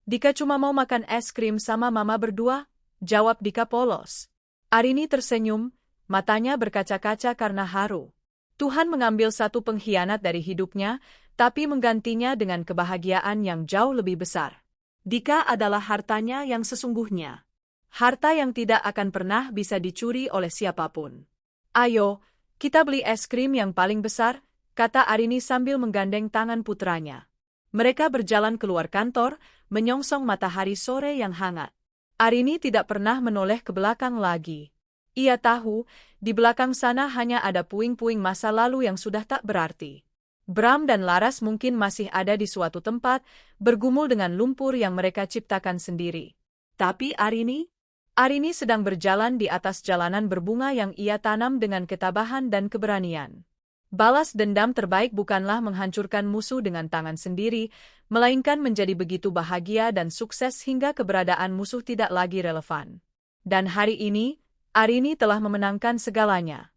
Dika cuma mau makan es krim sama mama berdua, jawab Dika polos. Arini tersenyum, matanya berkaca-kaca karena haru. Tuhan mengambil satu pengkhianat dari hidupnya, tapi menggantinya dengan kebahagiaan yang jauh lebih besar. Dika adalah hartanya yang sesungguhnya. Harta yang tidak akan pernah bisa dicuri oleh siapapun. Ayo, kita beli es krim yang paling besar, kata Arini sambil menggandeng tangan putranya. Mereka berjalan keluar kantor, menyongsong matahari sore yang hangat. Arini tidak pernah menoleh ke belakang lagi. Ia tahu, di belakang sana hanya ada puing-puing masa lalu yang sudah tak berarti. Bram dan Laras mungkin masih ada di suatu tempat, bergumul dengan lumpur yang mereka ciptakan sendiri. Tapi Arini sedang berjalan di atas jalanan berbunga yang ia tanam dengan ketabahan dan keberanian. Balas dendam terbaik bukanlah menghancurkan musuh dengan tangan sendiri, melainkan menjadi begitu bahagia dan sukses hingga keberadaan musuh tidak lagi relevan. Dan hari ini, Arini telah memenangkan segalanya.